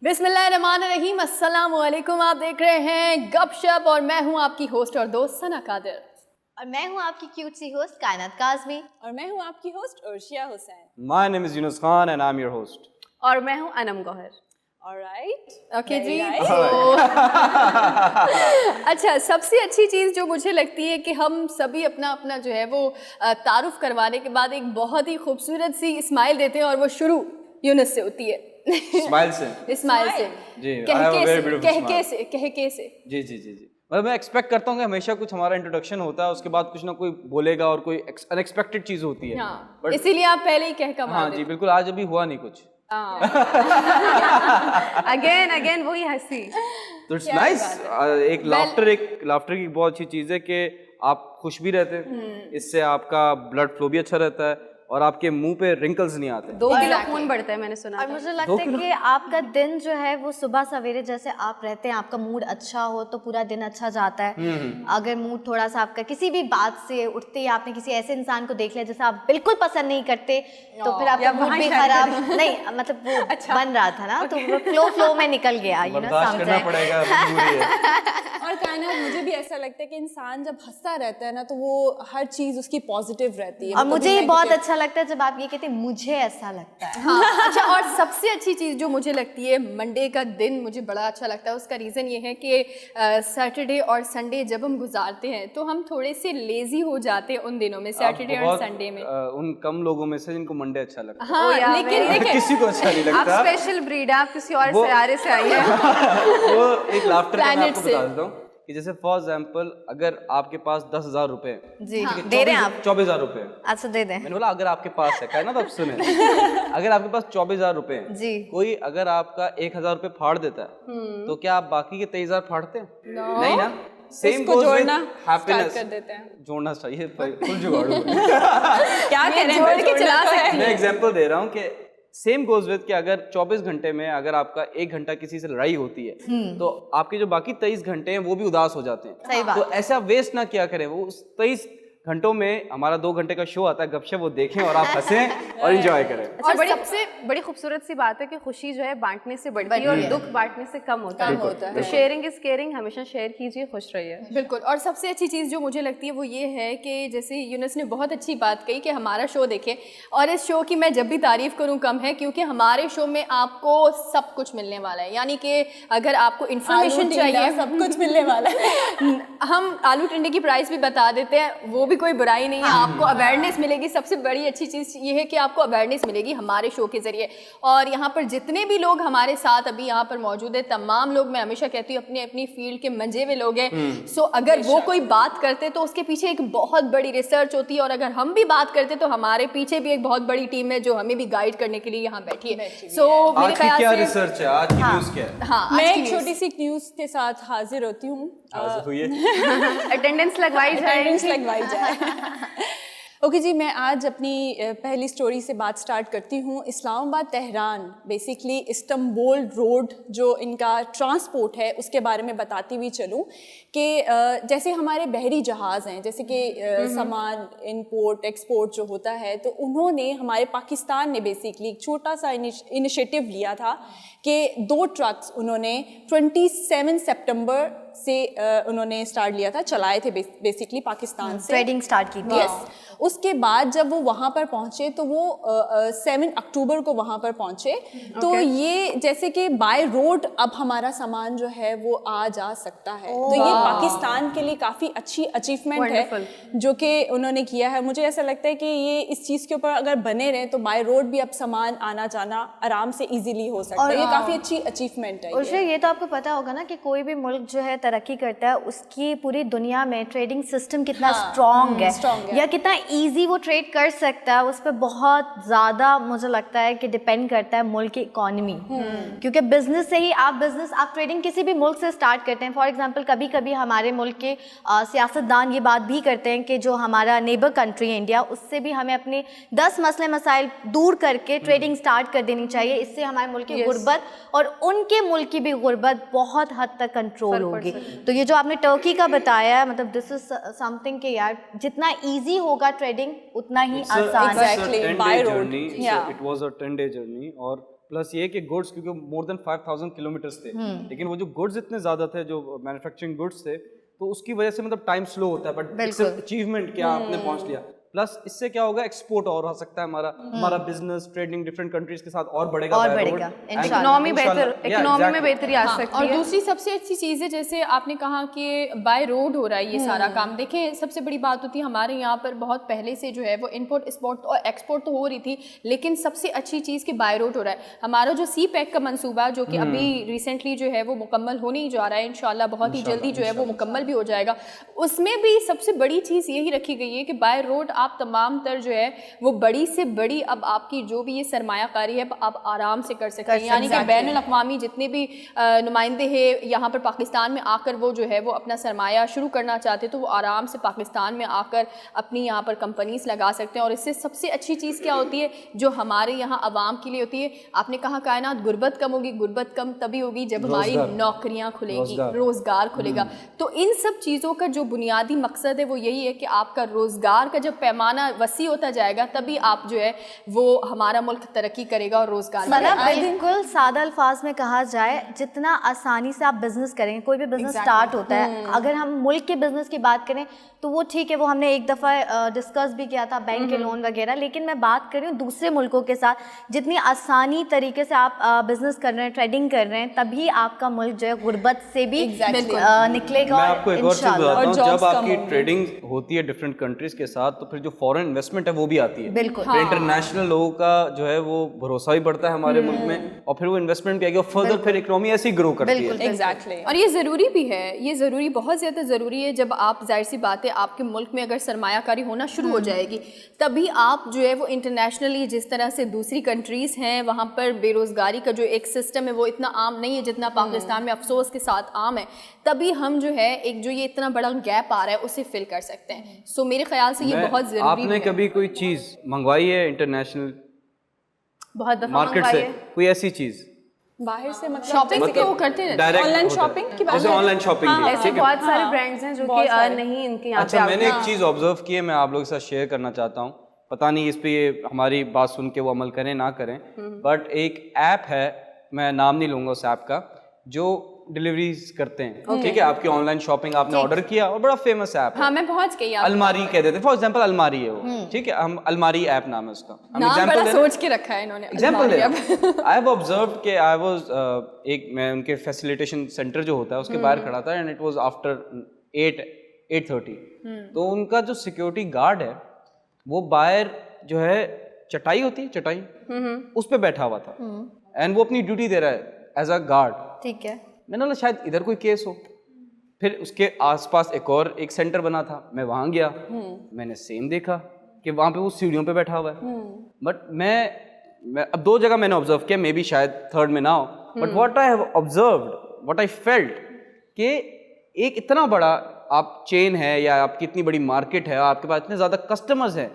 बिस्मिल्लाहिर्रहमानिर्रहीम, अस्सलाम वालेकुम। आप देख रहे हैं गपशप और मैं हूं आपकी होस्ट और दोस्त सना कादिर। और मैं हूं आपकी क्यूट सी होस्ट कायनात काज़मी। और मैं हूं आपकी host Arshiya Hussain. My name is Yunus Khan and I'm your host. और मैं हूं अनम गौहर। ऑलराइट, ओके जी। right. अच्छा, सबसे अच्छी चीज़ जो मुझे लगती है कि हम सभी अपना अपना जो है वो तारुफ करवाने के बाद एक बहुत ही खूबसूरत सी स्माइल देते हैं और वो शुरू यूनुस से होती है। Smile से। स्माइल से, जी, I have a very beautiful कहके smile. से, कहके से। जी जी जी जी। मतलब मैं एक्सपेक्ट करता हूँ कि हमेशा कुछ हमारा इंट्रोडक्शन होता है, उसके बाद कुछ ना कोई बोलेगा और कोई अनएक्सपेक्टेड चीज होती है। हाँ, But- इसीलिए आप पहले ही कह का हाँ जी, बिल्कुल। आज अभी हुआ नहीं कुछ। अगेन वही हंसी। तो इट्स नाइस। एक लाफ्टर की बहुत अच्छी चीज है कि आप खुश भी रहते हैं, इससे आपका ब्लड फ्लो भी अच्छा रहता है और आपके मुंह पे रिंकल्स नहीं आते। 2 किलो खून बढ़ता है, मैंने सुना। और मुझे लगता है कि आपका दिन जो है वो सुबह सवेरे जैसे आप रहते हैं, आपका मूड अच्छा हो तो पूरा दिन अच्छा जाता है। अगर मूड थोड़ा सा आपका किसी भी बात से उठते ही आपने किसी ऐसे इंसान को देख लिया जैसे आप बिल्कुल पसंद नहीं करते तो फिर आपका मूड भी खराब नहीं, मतलब वो बन रहा था ना, तो वो फ्लो में निकल गया, यू नो, बर्दाश्त करना पड़ेगा, मजबूरी है। और कायनात, मुझे भी ऐसा लगता है कि इंसान जब हंसता रहता है ना तो वो हर चीज उसकी पॉजिटिव रहती है। और मुझे ये बहुत अच्छा लगता है जब आप ये कहते हैं मुझे ऐसा लगता है। हाँ, अच्छा, और सबसे अच्छी चीज़ जो मुझे लगती है, मंडे का दिन मुझे बड़ा अच्छा लगता है। उसका रीज़न ये है कि सैटरडे और संडे जब हम गुजारते हैं तो हम थोड़े से लेजी हो जाते हैं उन दिनों में, सैटरडे और संडे में। उन कम लोगों में से जिनको मंडे अच्छा लगता है। हाँ, लेकिन देखिए, किसी को अच्छा नहीं आप लगता। स्पेशल ब्रीड है, आप किसी और सितारे से आई है। वो एक लाफ्टर का मैं Planet आपको से। बता देता हूँ कि जैसे फॉर एग्जाम्पल अगर आपके पास 10,000 रुपए जी, दे रहे हैं आप? 24,000 रुपए। अच्छा, दे दें। मैंने बोला अगर आपके पास है, कहना तो अब सुने। अगर आपके पास 24,000 रुपए हैं, जी। कोई अगर आपका 1,000 रुपए फाड़ देता है तो क्या आप बाकी के 23,000 फाड़ते हैं? नहीं ना। सेम इसको जोड़ना हैप्पीनेस कर देते हैं। जोड़ना चाहिए, फुल जुगाड़ू। क्या कह रहे हैं, जोड़ के चला सकते हैं। मैं एग्जांपल दे रहा हूँ कि सेम गोज विद कि अगर 24 घंटे में अगर आपका 1 घंटा किसी से लड़ाई होती है तो आपके जो बाकी 23 घंटे हैं वो भी उदास हो जाते हैं। सही बात। तो ऐसा वेस्ट ना किया करें। वो उस 23 घंटों में हमारा 2 घंटे का शो आता है गपशप, वो देखें और आप हंसें और एंजॉय करें। और सबसे बड़ी खूबसूरत सी बात है कि खुशी जो है बांटने से बढ़ती है और दुख बांटने से कम होता है। तो शेयरिंग इज केयरिंग, हमेशा शेयर कीजिए, खुश रहिए। बिल्कुल। और सबसे अच्छी चीज़ जो मुझे लगती है वो ये है कि जैसे यूनुस ने बहुत अच्छी बात कही कि हमारा शो देखें, और इस शो की मैं जब भी तारीफ़ करूँ कम है, क्योंकि हमारे शो में आपको सब कुछ मिलने वाला है। यानी कि अगर आपको इन्फॉर्मेशन चाहिए, सब कुछ मिलने वाला है। हम आलू टिंडे की प्राइस भी बता देते हैं, वो भी कोई बुराई नहीं है। आपको अवेयरनेस मिलेगी। सबसे बड़ी अच्छी चीज़ ये है कि आपको अवेयरनेस मिलेगी हमारे शो के ज़रिए। और यहाँ पर जितने भी लोग हमारे साथ अभी यहाँ पर मौजूद है, तमाम लोग, मैं हमेशा कहती हूँ, अपनी अपनी फील्ड के मंजे हुए लोग हैं। सो अगर वो कोई बात करते तो उसके पीछे एक बहुत बड़ी रिसर्च होती है, और अगर हम भी बात करते तो हमारे पीछे भी एक बहुत बड़ी टीम है जो हमें भी गाइड करने के लिए यहाँ बैठी है। सो मेरे आज की क्या ख्याल से रिसर्च है, आज की न्यूज़ क्या है? हाँ, मैं एक छोटी सी न्यूज़ के साथ हाजिर होती हूँ। हुई है। अटेंडेंस लगवाई जाए। ओके जी, मैं आज अपनी पहली स्टोरी से बात स्टार्ट करती हूँ। Islamabad Tehran, basically Istanbul road जो इनका ट्रांसपोर्ट है उसके बारे में बताती हुई चलूँ कि जैसे हमारे बहरी जहाज़ हैं, जैसे कि सामान इंपोर्ट एक्सपोर्ट जो होता है, तो उन्होंने, हमारे पाकिस्तान ने बेसिकली एक छोटा सा इनिशिएटिव लिया था कि 2 ट्रक्स उन्होंने 27 सितंबर से उन्होंने स्टार्ट लिया था, चलाए थे बेसिकली पाकिस्तान से, ट्रेडिंग स्टार्ट की थी। यस। उसके बाद जब वो वहाँ पर पहुँचे तो वो 7 अक्टूबर को वहाँ पर पहुँचे। तो ये जैसे कि बाय रोड अब हमारा सामान जो है वो आ जा सकता है। तो ये पाकिस्तान के लिए काफ़ी अच्छी अचीवमेंट है जो कि उन्होंने किया है। मुझे ऐसा लगता है कि ये इस चीज़ के ऊपर अगर बने रहें तो बाय रोड भी अब सामान आना जाना आराम से ईजिली हो सकता है। ये काफ़ी अच्छी अचीवमेंट है। और ये तो आपको पता होगा ना कि कोई भी मुल्क जो है तरक्की करता है, उसकी पूरी दुनिया में ट्रेडिंग सिस्टम कितना स्ट्रॉन्ग है या कितना इजी वो ट्रेड कर सकता है, उस पर बहुत ज़्यादा मुझे लगता है कि डिपेंड करता है मुल्क की इकॉनमी। क्योंकि बिजनेस से ही आप ट्रेडिंग किसी भी मुल्क से स्टार्ट करते हैं। फॉर एग्जांपल कभी कभी हमारे मुल्क के सियासतदान ये बात भी करते हैं कि जो हमारा नेबर कंट्री है इंडिया, उससे भी हमें अपने 10 मसले मसाइल दूर करके ट्रेडिंग स्टार्ट कर देनी चाहिए। इससे हमारे मुल्क की गुर्बत और उनके मुल्क की भी गुर्बत बहुत हद तक कंट्रोल होगी। तो ये जो आपने टर्की का बताया, मतलब दिस इज समथिंग कि यार जितना ईजी होगा ट्रेडिंग उतना ही आसान है। Exactly, by road. It was a 10-day journey और प्लस ये कि गुड्स, क्योंकि मोर देन 5000 किलोमीटर्स थे, लेकिन वो जो गुड्स इतने ज़्यादा थे, जो मैन्युफैक्चरिंग गुड्स थे, तो उसकी वजह से मतलब टाइम स्लो होता है, बट इट्स अचीवमेंट क्या आपने पहुंच लिया। प्लस इससे क्या होगा, एक्सपोर्ट और हो सकता है, हमारा बिजनेस ट्रेडिंग डिफरेंट कंट्रीज के साथ और बढ़ेगा, इकोनॉमी में बेहतरी आ सकती और है। दूसरी सबसे अच्छी चीज़ है, जैसे आपने कहा कि बाय रोड हो रहा है ये सारा काम। देखें, सबसे बड़ी बात होती है हमारे यहाँ पर बहुत पहले से जो है वो इंपोर्ट एक्सपोर्ट और एक्सपोर्ट तो हो रही थी, लेकिन सबसे अच्छी चीज़ कि बाय रोड हो रहा है। हमारा जो सी पैक का मंसूबा जो कि अभी रिसेंटली जो है वो मुकम्मल होने ही जा रहा है, इंशाल्लाह बहुत ही जल्दी जो है वो मुकम्मल भी हो जाएगा। उसमें भी सबसे बड़ी चीज़ यही रखी गई है कि बाय रोड आप तमाम तर जो है वो बड़ी से बड़ी अब आपकी जो भी ये सरमायाकारी है आप आराम से कर सकते हैं। यानी कि बैनुल अक़वामी जितने भी नुमाइंदे हैं यहाँ पर पाकिस्तान में आकर वो जो है वो अपना सरमाया शुरू करना चाहते तो वो आराम से पाकिस्तान में आकर अपनी यहाँ पर कंपनीज लगा सकते हैं। और इससे सबसे अच्छी चीज़ क्या होती है जो हमारे यहाँ आवाम के लिए होती है, आपने कहा कायनात गुर्बत कम होगी, गुर्बत कम तभी होगी जब हमारी नौकरियाँ खुलेगी, रोज़गार खुलेगा। तो इन सब चीज़ों का जो बुनियादी मकसद है वो यही है कि आपका रोज़गार का जब पैमाना वसी होता जाएगा तभी आप जो है वो हमारा मुल्क तरक्की करेगा और रोज़गार बिल्कुल सादा अल्फाज में कहा जाए, जितना आसानी से आप बिजनेस करेंगे, कोई भी बिजनेस स्टार्ट होता है, अगर हम मुल्क के बिजनेस की बात करें तो वो ठीक है, वो हमने एक दफ़ा डिस्कस भी किया था, बैंक के लोन वगैरह। लेकिन मैं बात कर रही हूँ दूसरे मुल्कों के साथ, जितनी आसानी तरीके से आप बिजनेस कर रहे हैं, ट्रेडिंग कर रहे हैं, तभी आपका मुल्क जो है गुर्बत से भी निकलेगा। मैं आपको एक और चीज़ बताता हूँ, जब आपकी ट्रेडिंग होती है डिफरेंट कंट्रीज के साथ तो फिर जो फॉरेन इन्वेस्टमेंट है वो भी आती है। बिल्कुल इंटरनेशनल लोगों का जो है वो भरोसा भी बढ़ता है हमारे मुल्क में, और फिर वो इन्वेस्टमेंट भी आएगी और फर्दर फिर इकोनॉमी ऐसी ग्रो करती है। एग्जैक्टली। और ये ज़रूरी भी है, ये ज़रूरी, बहुत ज़्यादा ज़रूरी है। जब आप, जाहिर सी बात है, आपके मुल्क में अगर सरमायाकारी होना शुरू हो जाएगी तभी आप जो है वो इंटरनेशनली जिस तरह से दूसरी कंट्रीज़ हैं वहाँ पर बेरोज़गारी का जो एक सिस्टम है वो इतना आम नहीं है जितना पाकिस्तान में अफसोस के साथ आम है, तभी हम जो है एक जो ये इतना बड़ा गैप आ रहा है उसे फिल कर सकते हैं। सो मेरे ख्याल से ये बहुत ज़रूरी है। आपने कभी कोई चीज़ मंगवाई है इंटरनेशनल बहुत दफा मार्केट से, कोई ऐसी चीज़ बाहर से मतलब शॉपिंग तो करते हैं, ऑनलाइन शॉपिंग की बात, जैसे ऑनलाइन शॉपिंग ऐसे बहुत सारे ब्रांड्स हैं जो कि नहीं इनके यहाँ पे। अच्छा, मैंने एक चीज़ ऑब्जर्व की है, मैं आप लोगों के साथ शेयर करना चाहता हूँ, पता नहीं इस पे ये हमारी बात सुन के वो अमल करें ना करें, बट एक ऐप है, मैं नाम नहीं लूँगा उस ऐप का, जो डिलीवरीज करते हैं, ठीक है, आपकी ऑनलाइन शॉपिंग आपने ऑर्डर किया और बड़ा फेमस ऐप है। हाँ, मैं पहुंच गई। अलमारी कह देते हैं, फॉर एग्जांपल अलमारी है वो, ठीक है, हम अलमारी ऐप नाम है उसका, हम नाम बड़ा सोच के रखा है इन्होंने। Example they, I have observed कि आई वाज एक, मैं उनके फैसिलिटेशन सेंटर जो होता है उसके बाहर खड़ा था, एंड इट वाज आफ्टर 8:30, तो उनका जो सिक्योरिटी गार्ड है वो बाहर जो है चटाई होती है, चटाई उस पे बैठा हुआ था, एंड वो अपनी ड्यूटी दे रहा है एज अ गार्ड। ठीक है, मैंने बोला शायद इधर कोई केस हो, फिर उसके आसपास एक और एक सेंटर बना था, मैं वहाँ गया, मैंने सेम देखा कि वहाँ पे वो सीढ़ियों पे बैठा हुआ है, बट मैं अब दो जगह मैंने ऑब्जर्व किया, मे बी शायद थर्ड में ना हो, but what I have observed, what I felt कि एक इतना बड़ा आप चेन है या आपकी इतनी बड़ी मार्केट है, आपके पास इतने ज़्यादा कस्टमर्स हैं,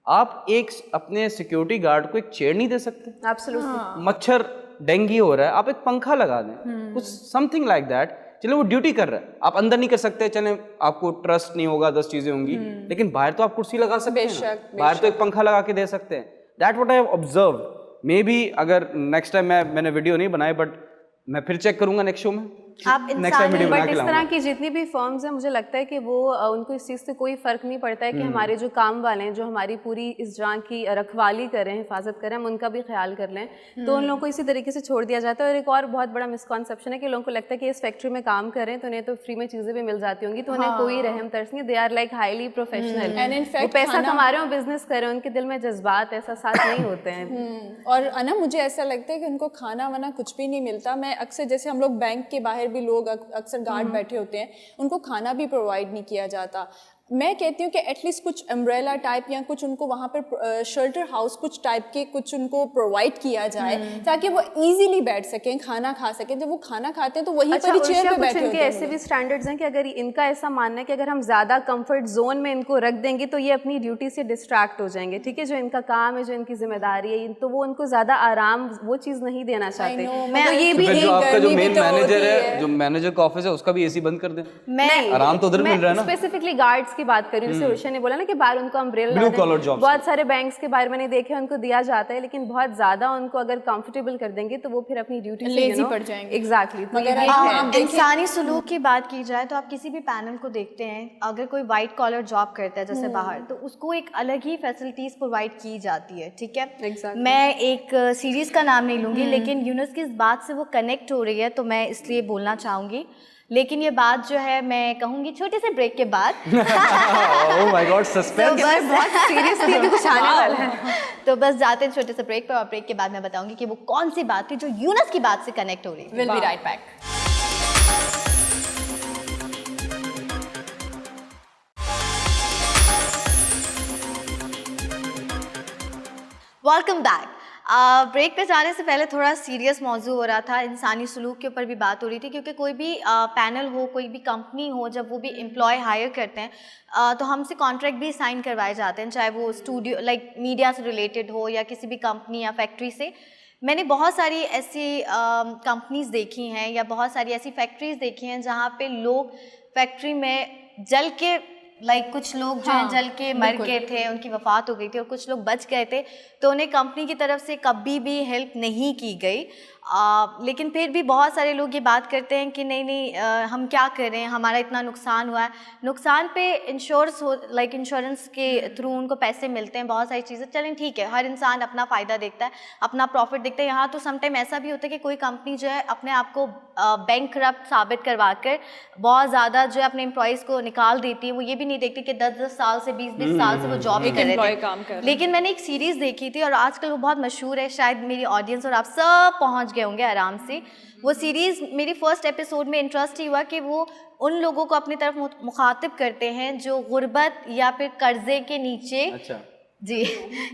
आप एक अपने सिक्योरिटी गार्ड को एक चेयर नहीं दे सकते? एब्सोल्युटली। मच्छर डेंगू हो रहा है, आप एक पंखा लगा दें, कुछ समथिंग लाइक दैट। चलो वो ड्यूटी कर रहा है, आप अंदर नहीं कर सकते, चले आपको ट्रस्ट नहीं होगा, 10 चीजें होंगी, लेकिन बाहर तो आप कुर्सी लगा सकते हैं ना, बाहर तो एक पंखा लगा के दे सकते हैं। That what I have observed. May be अगर नेक्स्ट टाइम मैंने वीडियो नहीं बनाई, बट मैं फिर चेक करूंगा नेक्स्ट शो में, आप नेक्स्ट टाइम वीडियो बना बट के इस लाऊंगा। तरह की जितनी भी फर्म्स हैं, मुझे लगता है कि वो उनको इस चीज़ से कोई फ़र्क नहीं पड़ता है कि हमारे जो काम वाले हैं, जो हमारी पूरी इस जान की रखवाली करें, हिफाजत करें, हम उनका भी ख्याल कर लें, तो उन लोगों को इसी तरीके से छोड़ दिया जाता है। और एक और बहुत बड़ा मिसकॉन्सेप्शन है कि लोगों को लगता है कि इस फैक्ट्री में काम करें तो उन्हें तो फ्री में चीज़ें भी मिल जाती होंगी, तो उन्हें कोई रहम तरस नहीं, they are like highly professional, वो पैसा कमा रहे हो, बिजनेस कर रहे हो, उनके दिल में जज्बात एहसास नहीं होते हैं। और अना मुझे ऐसा लगता है कि उनको खाना वाना कुछ भी नहीं मिलता। मैं अक्सर, जैसे हम लोग बैंक के बाहर भी लोग अक्सर गार्ड बैठे होते हैं, उनको खाना भी प्रोवाइड नहीं किया जाता। मैं कहती हूँ कि एटलीस्ट कुछ अम्ब्रेला टाइप या कुछ उनको वहाँ पर शेल्टर हाउस कुछ टाइप के कुछ उनको प्रोवाइड किया जाए, ताकि वो इजीली बैठ सकें, खाना खा सकें। जब वो खाना खाते हैं तो वहीं पर ही चेयर पे बैठे होते हैं। ऐसे भी स्टैंडर्ड्स हैं कि अगर इनका ऐसा मानना है कि अगर हम ज़्यादा कंफर्ट जोन में इनको रख देंगे तो ये अपनी ड्यूटी से डिस्ट्रैक्ट हो जाएंगे, ठीक है, जो इनका काम है, जो इनकी जिम्मेदारी है, तो वो उनको ज़्यादा आराम वो चीज़ नहीं देना चाहते। मैं ये भी जो आपका जो मेन मैनेजर है, जो मैनेजर का ऑफिस है, उसका भी एसी बंद कर दें, नहीं, आराम तो उधर मिल रहा है ना। स्पेसिफिकली गार्ड्स जॉब्स की बात करी, जैसे उर्षा ने बोला ना कि बाहर उनको अम्ब्रेला, Blue collar jobs बहुत सारे बैंक्स के बाहर मैंने देखे उनको दिया जाता है, लेकिन बहुत ज़्यादा उनको अगर कंफर्टेबल कर देंगे तो वो फिर अपनी ड्यूटी से Lazy पड़ जाएंगे। एग्जैक्टली। इंसानी सलूक की बात की जाए तो आप किसी भी पैनल को देखते हैं, अगर कोई वाइट कॉलर जॉब करता है जैसे बाहर, तो उसको एक अलग ही फैसिलिटीज़ प्रोवाइड की जाती है, ठीक है। Exactly. मैं एक सीरीज़ का नाम नहीं लूँगी, लेकिन यूनुस की इस बात से वो कनेक्ट हो रही है तो मैं इसलिए बोलना चाहूँगी, लेकिन ये बात जो है मैं कहूँगी छोटे से ब्रेक के बाद। Oh my God, suspense. बहुत सीरियसली भी कुछ आने वाला है। तो बस जाते हैं छोटे से ब्रेक पर, और ब्रेक के बाद मैं बताऊँगी कि वो कौन सी बात थी जो यूनुस की बात से कनेक्ट हो रही थी। Will be right back. Welcome back. Break पे जाने से पहले थोड़ा सीरियस मौजू हो रहा था, इंसानी सलूक के ऊपर भी बात हो रही थी, क्योंकि कोई भी पैनल हो, कोई भी कंपनी हो, जब वो भी एम्प्लॉय हायर करते हैं तो हमसे कॉन्ट्रैक्ट भी साइन करवाए जाते हैं, चाहे वो स्टूडियो लाइक मीडिया से रिलेटेड हो या किसी भी कंपनी या फैक्ट्री से। मैंने बहुत सारी ऐसी कंपनीज देखी हैं या बहुत सारी ऐसी फैक्ट्रीज देखी हैं जहाँ पे लोग फैक्ट्री में जल के कुछ लोग जो हैं जल के मर गए थे, उनकी वफ़ात हो गई थी, और कुछ लोग बच गए थे, तो उन्हें कंपनी की तरफ से कभी भी हेल्प नहीं की गई। लेकिन फिर भी बहुत सारे लोग ये बात करते हैं कि नहीं हम क्या करें, हमारा इतना नुकसान हुआ है। नुकसान पे इंश्योरेंस के थ्रू उनको पैसे मिलते हैं, बहुत सारी चीज़ें। चलें ठीक है, हर इंसान अपना फ़ायदा देखता है, अपना प्रॉफिट देखता है। यहाँ तो समटाइम ऐसा भी होता है कि कोई कंपनी जो है अपने आप को बैंकरप्ट साबित करवा कर बहुत ज़्यादा जो है अपने एम्प्लॉयज़ को निकाल देती है। वो ये भी नहीं देखती कि 10-10 साल से 20-20 साल से वो जॉब कर रहे थे। लेकिन मैंने एक सीरीज़ देखी थी और आजकल वो बहुत मशहूर है, शायद मेरी ऑडियंस और आप सब पहुँच गए होंगे आराम से। वो सीरीज़ मेरी फर्स्ट एपिसोड में इंटरेस्ट ही हुआ कि वो उन लोगों को अपनी तरफ मुखातिब करते हैं जो गुर्बत या फिर कर्जे के नीचे, अच्छा जी,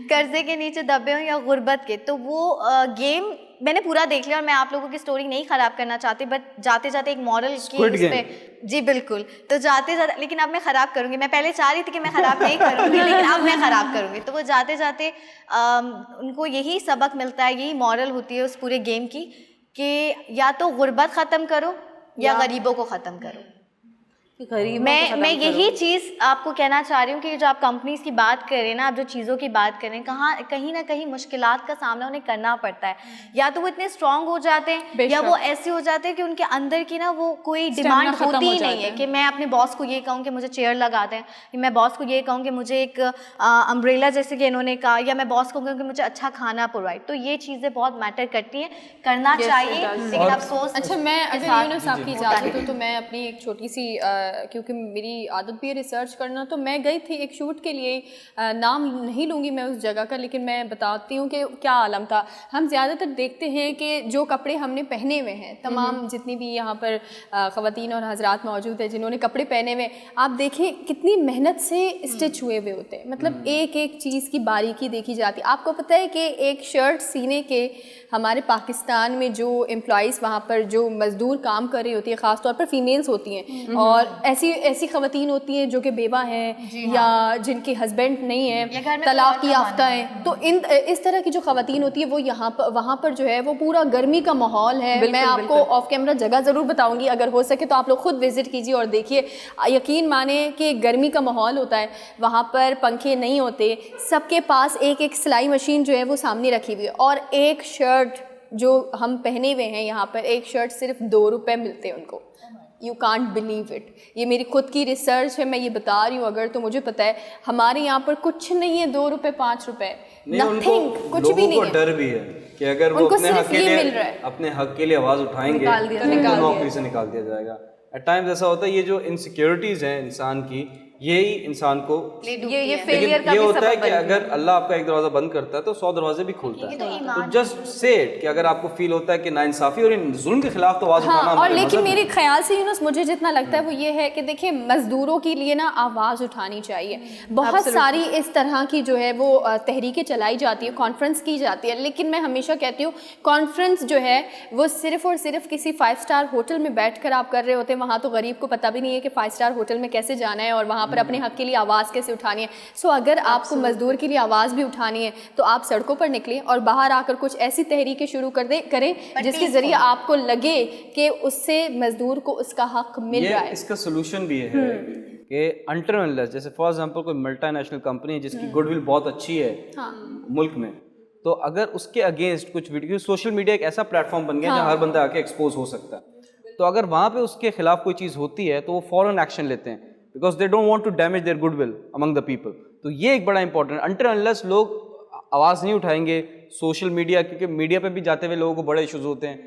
कर्जे के नीचे दबे हों या गुर्बत के। तो वो गेम मैंने पूरा देख लिया और मैं आप लोगों की स्टोरी नहीं ख़राब करना चाहती, बट जाते जाते एक मॉरल की उस पे, जी बिल्कुल, तो जाते जाते, लेकिन अब मैं ख़राब करूँगी। मैं पहले चाह रही थी कि मैं ख़राब नहीं करूँगी, लेकिन अब मैं ख़राब करूँगी। तो वो जाते जाते उनको यही सबक मिलता है, यही मॉरल होती है उस पूरे गेम की, कि या तो गुर्बत ख़त्म करो या गरीबों को ख़त्म करो। मैं यही चीज़ आपको कहना चाह रही हूँ कि जो आप कंपनीज़ की बात करें ना, आप जो चीज़ों की बात करें, कहीं ना कहीं मुश्किलात का सामना उन्हें करना पड़ता है। या तो वो इतने स्ट्रांग हो जाते हैं या वो ऐसे हो जाते हैं कि उनके अंदर की ना वो कोई डिमांड होती ही नहीं है कि मैं अपने बॉस को ये कहूँ कि मुझे चेयर लगा दें, मैं बॉस को ये कहूँ कि मुझे एक अम्ब्रेला जैसे कि इन्होंने कहा, या मैं बॉस को कहूँ कि मुझे अच्छा खाना प्रोवाइड। तो ये चीज़ें बहुत मैटर करती हैं, करना चाहिए, लेकिन अफसोस। अच्छा, मैं अगर यूनुस आपकी इजाज़त हो तो मैं अपनी एक छोटी सी क्योंकि मेरी आदत भी है रिसर्च करना, तो मैं गई थी एक शूट के लिए, नाम नहीं लूँगी मैं उस जगह का, लेकिन मैं बताती हूँ कि क्या आलम था। हम ज़्यादातर देखते हैं कि जो कपड़े हमने पहने हुए हैं, तमाम जितनी भी यहाँ पर ख़वातीन और हजरात मौजूद हैं जिन्होंने कपड़े पहने हुए, आप देखें कितनी मेहनत से स्टिच हुए हुए होते हैं। मतलब एक एक चीज़ की बारीकी देखी जाती है। आपको पता है कि एक शर्ट सीने के हमारे पाकिस्तान में जो एम्प्लॉइज़ वहाँ पर जो मज़दूर काम कर रही होती है, ख़ास तौर पर फीमेल्स होती हैं, और ऐसी ख़वातीन होती हैं जो कि बेवा हैं या जिनके हस्बैंड नहीं हैं, तलाक़ याफ्ता हैं। तो इस तरह की जो ख़वातीन होती है वो यहाँ पर वहाँ पर जो है वो पूरा गर्मी का माहौल है। मैं आपको ऑफ कैमरा जगह ज़रूर बताऊँगी, अगर हो सके तो आप लोग खुद विज़िट कीजिए और देखिए। यकीन माने कि गर्मी का माहौल होता है वहाँ पर, पंखे नहीं होते, सबके पास एक एक सिलाई मशीन जो है वो सामने रखी हुई है, और एक शर्ट जो हम पहने हुए हैं यहाँ पर, एक शर्ट सिर्फ 2 रुपये मिलते हैं उनको। You can't believe it. ये मेरी खुद की रिसर्च है, मैं ये बता रही हूँ। अगर तो मुझे पता है हमारे यहाँ पर कुछ नहीं है, 2 रुपये 5 रुपये, नथिंग, कुछ भी नहीं है। डर भी है कि अगर वो अपने हक के लिए आवाज़ उठाएंगे तो नौकरी से निकाल दिया जाएगा। एट टाइम्स ऐसा होता है, ये जो इनसिक्योरिटीज़ हैं इंसान की, यही इंसान को ये फेलियर का ये भी होता है सबब कि अगर अल्लाह आपका एक दरवाज़ा बंद करता है तो 100 दरवाजे भी खोलता है। तो जस्ट से इट कि अगर आपको फील होता है कि नाइंसाफ़ी और इन जुल्म के खिलाफ तो आवाज़ उठाना। और लेकिन मेरे ख्याल से यूनुस मुझे जितना लगता है वो ये है कि देखिए, मज़दूरों के लिए ना आवाज़ उठानी चाहिए। बहुत सारी इस तरह की जो है वो तहरीकें चलाई जाती है, कॉन्फ्रेंस की जाती है, लेकिन मैं हमेशा कहती हूँ कॉन्फ्रेंस जो है वो सिर्फ़ और सिर्फ किसी 5 स्टार होटल में बैठ कर आप कर रहे होते हैं। वहाँ तो गरीब को पता भी नहीं है कि 5 स्टार होटल में कैसे जाना है और वहाँ पर अपने हक़ के लिए आवाज़ कैसे उठानी है। सो अगर आपको मज़दूर के लिए आवाज़ भी उठानी है तो आप सड़कों पर निकलें और बाहर आकर कुछ ऐसी तहरीकें शुरू करें जिसके ज़रिए आपको लगे कि उससे मज़दूर को उसका हक मिल रहा है। इसका सोल्यूशन भी है कि अंटर अनलेस, जैसे फॉर एग्जांपल कोई मल्टीनेशनल कंपनी है जिसकी गुडविल बहुत अच्छी है मुल्क में, तो अगर उसके अगेंस्ट कुछ वीडियो, सोशल मीडिया एक ऐसा प्लेटफॉर्म बन गया जहाँ हर बंदा आके एक्सपोज हो सकता है, तो अगर वहाँ पे उसके खिलाफ कोई चीज़ होती है तो वो फौरन एक्शन लेते हैं, because they don't want to damage their goodwill among the people. तो ये एक बड़ा इंपॉर्टेंट, अंटर अनलेस लोग आवाज़ नहीं उठाएंगे सोशल मीडिया, क्योंकि मीडिया पे भी जाते हुए लोगों को बड़े इश्यूज होते हैं,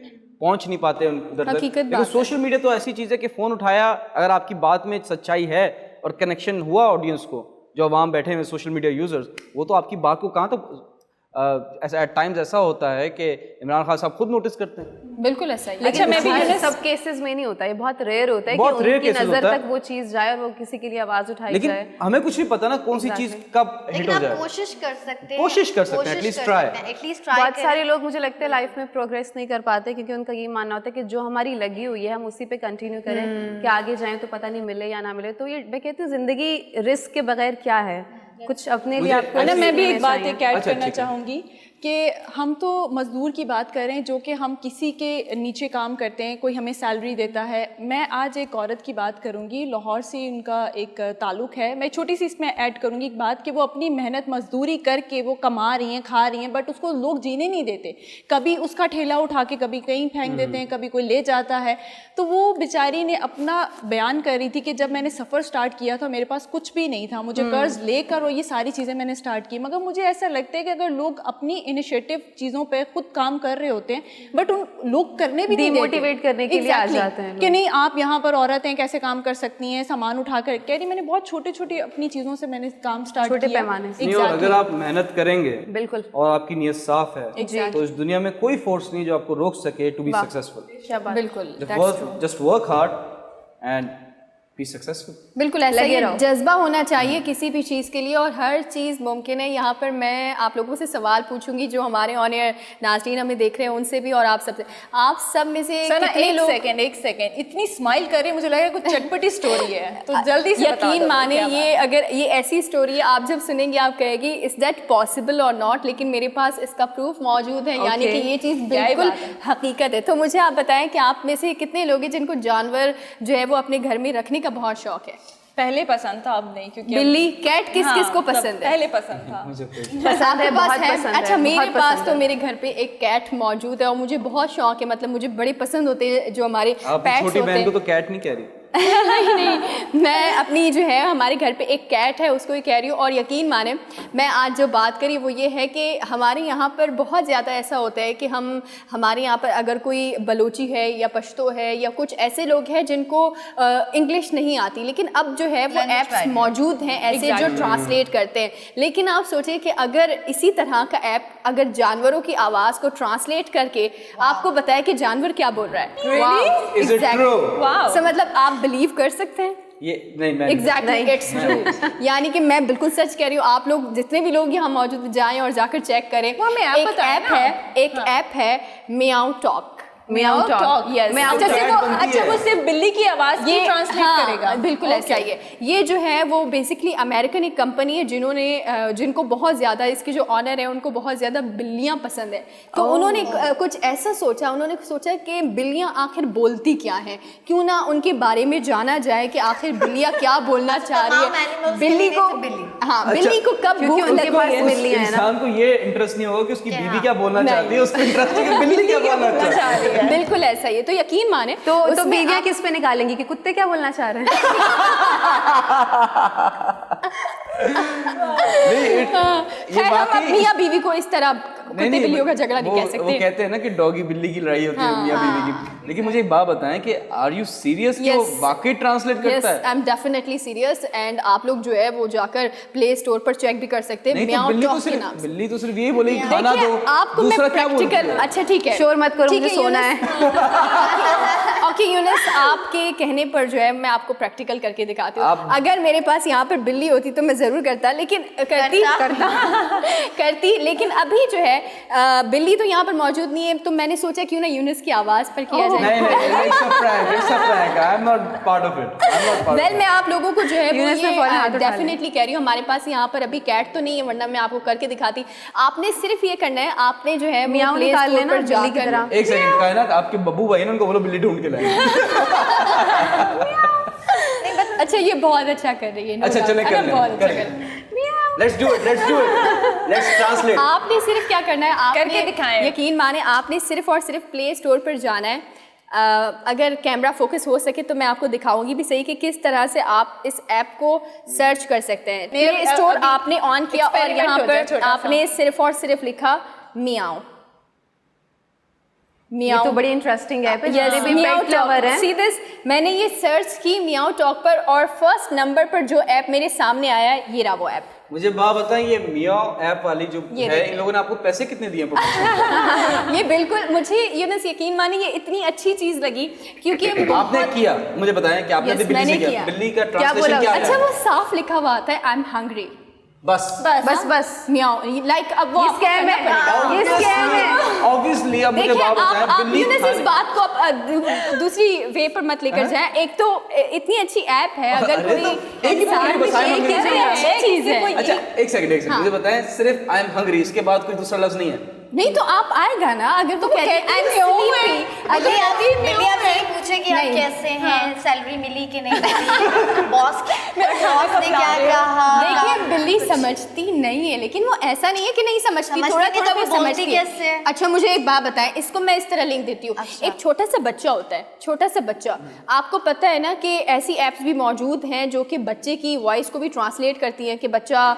पहुंच नहीं पाते उधर तक। लेकिन सोशल मीडिया तो ऐसी चीज़ है कि फ़ोन उठाया, अगर आपकी बात में सच्चाई है और कनेक्शन हुआ ऑडियंस को, जो वहाँ बैठे हुए सोशल मीडिया यूजर्स, वो तो आपकी बात को कहाँ तो ऐसा एट टाइम्स ऐसा होता है कि इमरान खान साहब खुद नोटिस करते हैं। बिल्कुल ऐसा ही। लेकिन मैं भी सब केसेस में नहीं होता है, बहुत रेयर होता है कि उनकी नजर तक वो चीज जाए और वो किसी के लिए आवाज उठाई लेकिन जाए। हमें कुछ नहीं पता ना कौन सी चीज कब हिट हो जाए। कोशिश कर सकते हैं, एटलीस्ट ट्राई। बहुत सारे लोग मुझे लगता है लाइफ में प्रोग्रेस नहीं कर पाते क्योंकि उनका ये मानना होता है कि जो हमारी लगी हुई है हम उसी पे कंटिन्यू करें, कि आगे जाएं तो पता नहीं मिले या ना मिले। तो ये मैं कहती हूँ जिंदगी रिस्क के बगैर क्या है, कुछ अपने लिए आपको। मैं भी एक बात ऐड करना चाहूँगी कि हम तो मज़दूर की बात करें जो कि हम किसी के नीचे काम करते हैं, कोई हमें सैलरी देता है। मैं आज एक औरत की बात करूंगी, लाहौर से उनका एक ताल्लुक़ है। मैं छोटी सी इसमें ऐड करूंगी एक बात कि वो अपनी मेहनत मजदूरी करके वो कमा रही हैं, खा रही हैं, बट उसको लोग जीने नहीं देते। कभी उसका ठेला उठा के कभी कहीं फेंक देते हैं, कभी कोई ले जाता है। तो वो बेचारी ने अपना बयान कर रही थी कि जब मैंने सफ़र स्टार्ट किया था मेरे पास कुछ भी नहीं था, मुझे कर्ज लेकर और ये सारी चीज़ें मैंने स्टार्ट की। मगर मुझे ऐसा लगता है कि अगर लोग अपनी इनिशिएटिव चीज़ों पे खुद काम कर रहे होते हैं, बट उन लोग करने भी नहीं देते, डिमोटिवेट करने के लिए आ जाते हैं कि नहीं आप यहाँ पर औरत हैं कैसे काम कर सकती हैं, सामान उठा कर। कह रही मैंने बहुत छोटे छोटे अपनी चीज़ों से मैंने काम स्टार्ट किया, छोटे पैमाने से। नहीं, और अगर आप मेहनत करेंगे बिल्कुल और आपकी नीयत साफ है तो इस दुनिया में कोई फोर्स नहीं जो आपको रोक सके टू बी सक्सेसफुल। बिल्कुल, just work hard and be successful. बिल्कुल ऐसा ही जज्बा होना चाहिए किसी भी चीज़ के लिए, और हर चीज़ मुमकिन है। यहाँ पर मैं आप लोगों से सवाल पूछूंगी जो हमारे ऑन एयर नाज़रीन हमें देख रहे हैं उनसे भी, और आप सब में से कितने लोग। एक सेकंड इतनी स्माइल कर रहे हैं, मुझे लगा कुछ चटपटी स्टोरी है, तो जल्दी से यकीन माने ये अगर ये ऐसी स्टोरी है आप जब सुनेंगे आप कहेगी इज दैट पॉसिबल और नॉट, लेकिन मेरे पास इसका प्रूफ मौजूद है, यानी कि ये चीज़ बिल्कुल हकीकत है। तो मुझे आप बताएं कि आप में से कितने लोग हैं जिनको जानवर जो है वो अपने घर में रखने का बहुत शौक है? पहले पसंद था, अब नहीं, क्योंकि बिल्ली कैट किस को पसंद है? पहले पसंद था। पसंद है, बहुत है? पसंद अच्छा है, मेरे बहुत पास पसंद तो है। मेरे घर पे एक कैट मौजूद है और मुझे बहुत शौक है, मतलब मुझे बड़े पसंद होते हैं जो हमारे पेट्स छोटी होते बहन हैं। को तो कैट नहीं कह रही। नहीं, मैं अपनी जो है हमारे घर पे एक कैट है उसको ही कह रही हूँ। और यकीन माने मैं आज जो बात करी वो ये है कि हमारे यहाँ पर बहुत ज़्यादा ऐसा होता है कि हमारे यहाँ पर अगर कोई बलोची है या पश्तो है या कुछ ऐसे लोग हैं जिनको इंग्लिश नहीं आती, लेकिन अब जो है वो ऐप्स मौजूद हैं ऐसे जो ट्रांसलेट करते हैं। लेकिन आप सोचें कि अगर इसी तरह का ऐप अगर जानवरों की आवाज़ को ट्रांसलेट करके आपको बताए कि जानवर क्या बोल रहा है, Is it true? So, मतलब आप बिलीव कर सकते हैं? ये नहीं, मैं एग्जैक्टली इट्स ट्रू। यानी कि मैं बिल्कुल सच कह रही हूँ। आप लोग जितने भी लोग यहाँ मौजूद जाएं और जाकर चेक करें। एक ऐप है meow talk. Meow talk, yes. अच्छा वो सिर्फ बिल्ली की आवाज ये ट्रांसलेट करेगा? बिल्कुल ऐसा ही है। ये जो है वो बेसिकली अमेरिकन एक कंपनी है जिनको बहुत ज़्यादा, इसके जो ऑनर है उनको बहुत ज़्यादा बिल्लियाँ पसंद है। तो उन्होंने कुछ ऐसा सोचा, उन्होंने सोचा कि बिल्लियाँ आखिर बोलती क्या हैं, क्यों ना उनके बारे में जाना जाए कि आखिर बिल्लियाँ क्या बोलना चाह रही है। बिल्ली को बिल्ली को कब भूख लगती है, इंसान को ये इंटरेस्ट नहीं होगा कि उसकी बीवी क्या बोलना चाहती है, उसको इंटरेस्ट है कि बिल्ली क्या बोलना चाहती है। बिल्कुल ऐसा ही है। तो यकीन माने तो बीवियां किस पे निकालेंगी कि कुत्ते क्या बोलना चाह रहे हैं? हम मियाँ बीवी को इस तरह कुत्ते बिल्लियों का झगड़ा नहीं कह सकते। वो कहते हैं ना कि डॉगी बिल्ली की लड़ाई होती है मियाँ बीवी की। लेकिन मुझे एक बात बताएं कि आर यू सीरियस कि वो वाकई ट्रांसलेट करता है? I am definitely serious. And आप लोग जो है वो जाकर प्ले स्टोर पर चेक भी कर सकते हैं मियाँ टॉक के नाम से। बिल्ली तो सिर्फ यही बोलेगी खाना दो, आपको दूसरा मैं क्या बोलती प्रैक्टिकल, है? अच्छा ठीक है, शोर मत करो, मुझे सोना है। ओके यूनुस, आपके कहने पर जो है मैं आपको प्रैक्टिकल करके दिखाती हूँ। अगर मेरे पास यहाँ पर बिल्ली होती तो मैं ज़रूर करता, लेकिन करती लेकिन अभी जो है बिल्ली तो यहाँ पर मौजूद नहीं है, तो मैंने सोचा क्यों ना यूनुस की आवाज़ पर किया जाए। नहीं, it's a prank. I'm not part of it. Well मैं आप लोगों को जो है यूनुस ने फौरन हाथ उठा लिया। डेफिनेटली कह रही हूँ, हमारे पास यहाँ पर अभी कैट तो नहीं है, वरना मैं आपको करके दिखाती। आपने सिर्फ ये करना है, आपने जो है मियाँ निकाल लेना बिल्ली की तरह। एक सेकंड, कायनात आपके बब्बू भाई ने उनको बोलो बिल्ली ढूंढ के लाए। अच्छा अच्छा ये बहुत अच्छा कर रही है, no अच्छा doubt. चले कर बहुत अच्छा लें, कर करें। रही है। Let's do it, let's translate. आपने सिर्फ क्या करना है, आपने करके दिखाएं। यकीन माने आपने सिर्फ और सिर्फ प्ले स्टोर पर जाना है। अगर कैमरा फोकस हो सके तो मैं आपको दिखाऊंगी भी सही कि किस तरह से आप इस ऐप को सर्च कर सकते हैं। प्ले स्टोर अभी आपने ऑन किया और experiment यहाँ हो जाए पर छोटा सा। आपने सिर्फ और सिर्फ लिखा मियाओ। ये तो बड़ी इंटरेस्टिंग है, Yes, जितने भी मियाओ पेट लवर हैं। See this, मैंने ये सर्च की मियाओ टॉक पर और फर्स्ट नंबर पर जो ऐप मेरे सामने आया ये रहा वो ऐप। मुझे बात बताएं, ये मियाओ ऐप वाली जो ये है, देखिए। इन लोगों ने आपको पैसे कितने दिए हैं? ये बिल्कुल मुझे यूनस यकीन माने ये इतनी अच्छी चीज लगी क्योंकि ये आपने किया, मुझे बताएं कि आपने Yes, बिल्ली मैंने से किया, किया। बिल्ली का बोला? ट्रांसलेशन क्या अच्छा है? वो साफ लिखा हुआ आता है आई एम हंग्री, बस बस मियाओ, लाइक अब वो ये आपको scam करना है। पड़ेगा। ये scam है। ऑब्वियसली। अब मुझे देखिए बात बताएं, आप बिल्ली यूनस इस खाने- बात को आप दूसरी वे पर मत लेकर जाएं। एक तो इतनी अच्छी ऐप है, अगर अरे कोई तो एक ही बात इंसान बताएं, एक हंग्री ही से। अच्छी चीज है। अच्छा एक सेकंड मुझे बताएं, सिर्फ आई एम हंग्री, इसके बाद कोई दूसरा लफ्ज नहीं है? नहीं तो आप आएगा ना, अगर तो कहते हैं I'm sleepy, अगर बिल्ली आप sleepy आपसे ये पूछे कि आप नहीं। कैसे हैं, सैलरी मिली कि नहीं मिली, बॉस ने क्या कहा। देखिए बिल्ली समझती नहीं है, लेकिन वो ऐसा नहीं है कि नहीं समझती, समझती थोड़ा नहीं थोड़ा तो वो फिर बोलती समझती है। कैसे है? अच्छा मुझे एक बात बताएं, इसको मैं इस तरह लिंक देती हूँ। अच्छा। एक छोटा सा बच्चा होता है, छोटा सा बच्चा, आपको पता है ना कि ऐसी एप्स भी मौजूद हैं जो कि बच्चे की वॉइस को भी ट्रांसलेट करती हैं कि बच्चा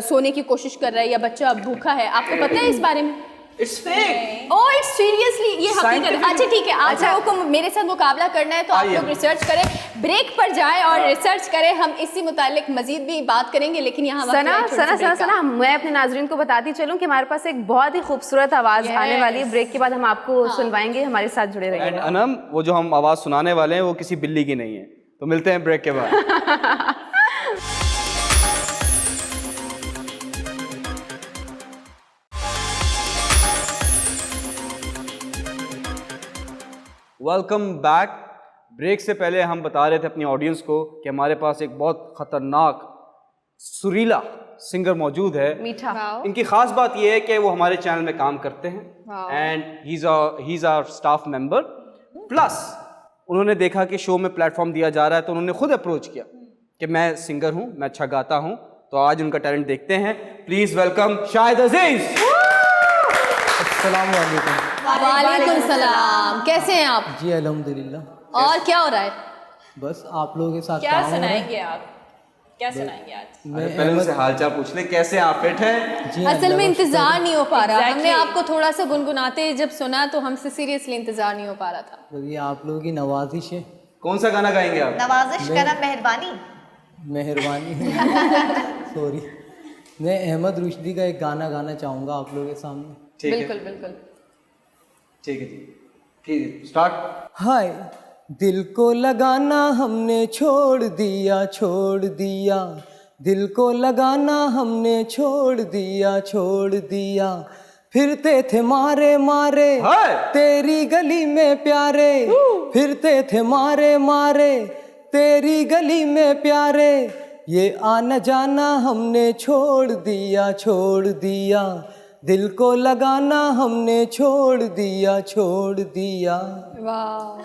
सोने की कोशिश कर रहा है या बच्चा भूखा है। आपको पता है इस बारे में? It's fake. Oh it's seriously, ये हकीकत है। Scientific- अच्छा ठीक है, आप लोगों को मेरे साथ मुकाबला करना है तो आप आइए। लोग रिसर्च करें, ब्रेक पर जाएं और रिसर्च करें। हम इसी मुतालिक मजीद भी बात करेंगे, लेकिन यहाँ वक्त है सना छोटे से सना break सना का। सना मैं अपने नाजरीन को बताती चलूं कि हमारे पास एक बहुत ही खूबसूरत आवाज आने वाली है। ब्रेक के बाद हम आपको सुनवाएंगे, हमारे साथ जुड़े एंड रहिएगा। अनम, वो जो हम आवाज सुनाने वाले हैं वो किसी बिल्ली की नहीं है। तो मिलते हैं ब्रेक के बाद। Welcome back. ब्रेक से पहले हम बता रहे थे अपनी ऑडियंस को कि हमारे पास एक बहुत खतरनाक सुरीला सिंगर मौजूद है। मीठा। इनकी खास बात यह है कि वो हमारे चैनल में काम करते हैं and he is our staff member. Plus उन्होंने देखा कि शो में प्लेटफॉर्म दिया जा रहा है तो उन्होंने खुद अप्रोच किया कि मैं सिंगर हूँ, मैं अच्छा गाता हूँ, तो आज उनका टैलेंट देखते हैं। प्लीज वेलकम शाहिद अजीज। अस्सलाम वालेकुम। वालेकुम सलाम, कैसे हैं आप? जी अल्हम्दुलिल्लाह। और क्या हो रहा है? बस आप लोगों के साथ क्या काम हो रहा है। सुनाएंगे आप, क्या सुनाएंगे आज? मैं पहले उनसे हालचाल पूछ ले, कैसे आप फिट हैं? जी असल में अल्लाह का इंतजार नहीं हो पा रहा। Exactly. हमने आपको थोड़ा सा गुनगुनाते जब सुना तो हमसे सीरियसली इंतजार नहीं हो पा रहा था। शुक्र। ये आप लोगों की नवाजिश है, कौन सा गाना गाएंगे आप? नवाजिश करना मेहरबानी। मेहरबानी। सॉरी, मैं अहमद रुश्दी का एक गाना गाना चाहूँगा आप लोगों के सामने। ठीक है, बिल्कुल बिल्कुल। ठीक है जी, ठीक स्टार्ट। हाय दिल को लगाना हमने छोड़ दिया, छोड़ दिया, दिल को लगाना हमने छोड़ दिया, छोड़ दिया, फिरते थे मारे मारे हाय! तेरी गली में प्यारे, फिरते थे मारे मारे तेरी गली में प्यारे, ये आना जाना हमने छोड़ दिया, छोड़ दिया, दिल को लगाना हमने छोड़ दिया, छोड़ दिया, वाह,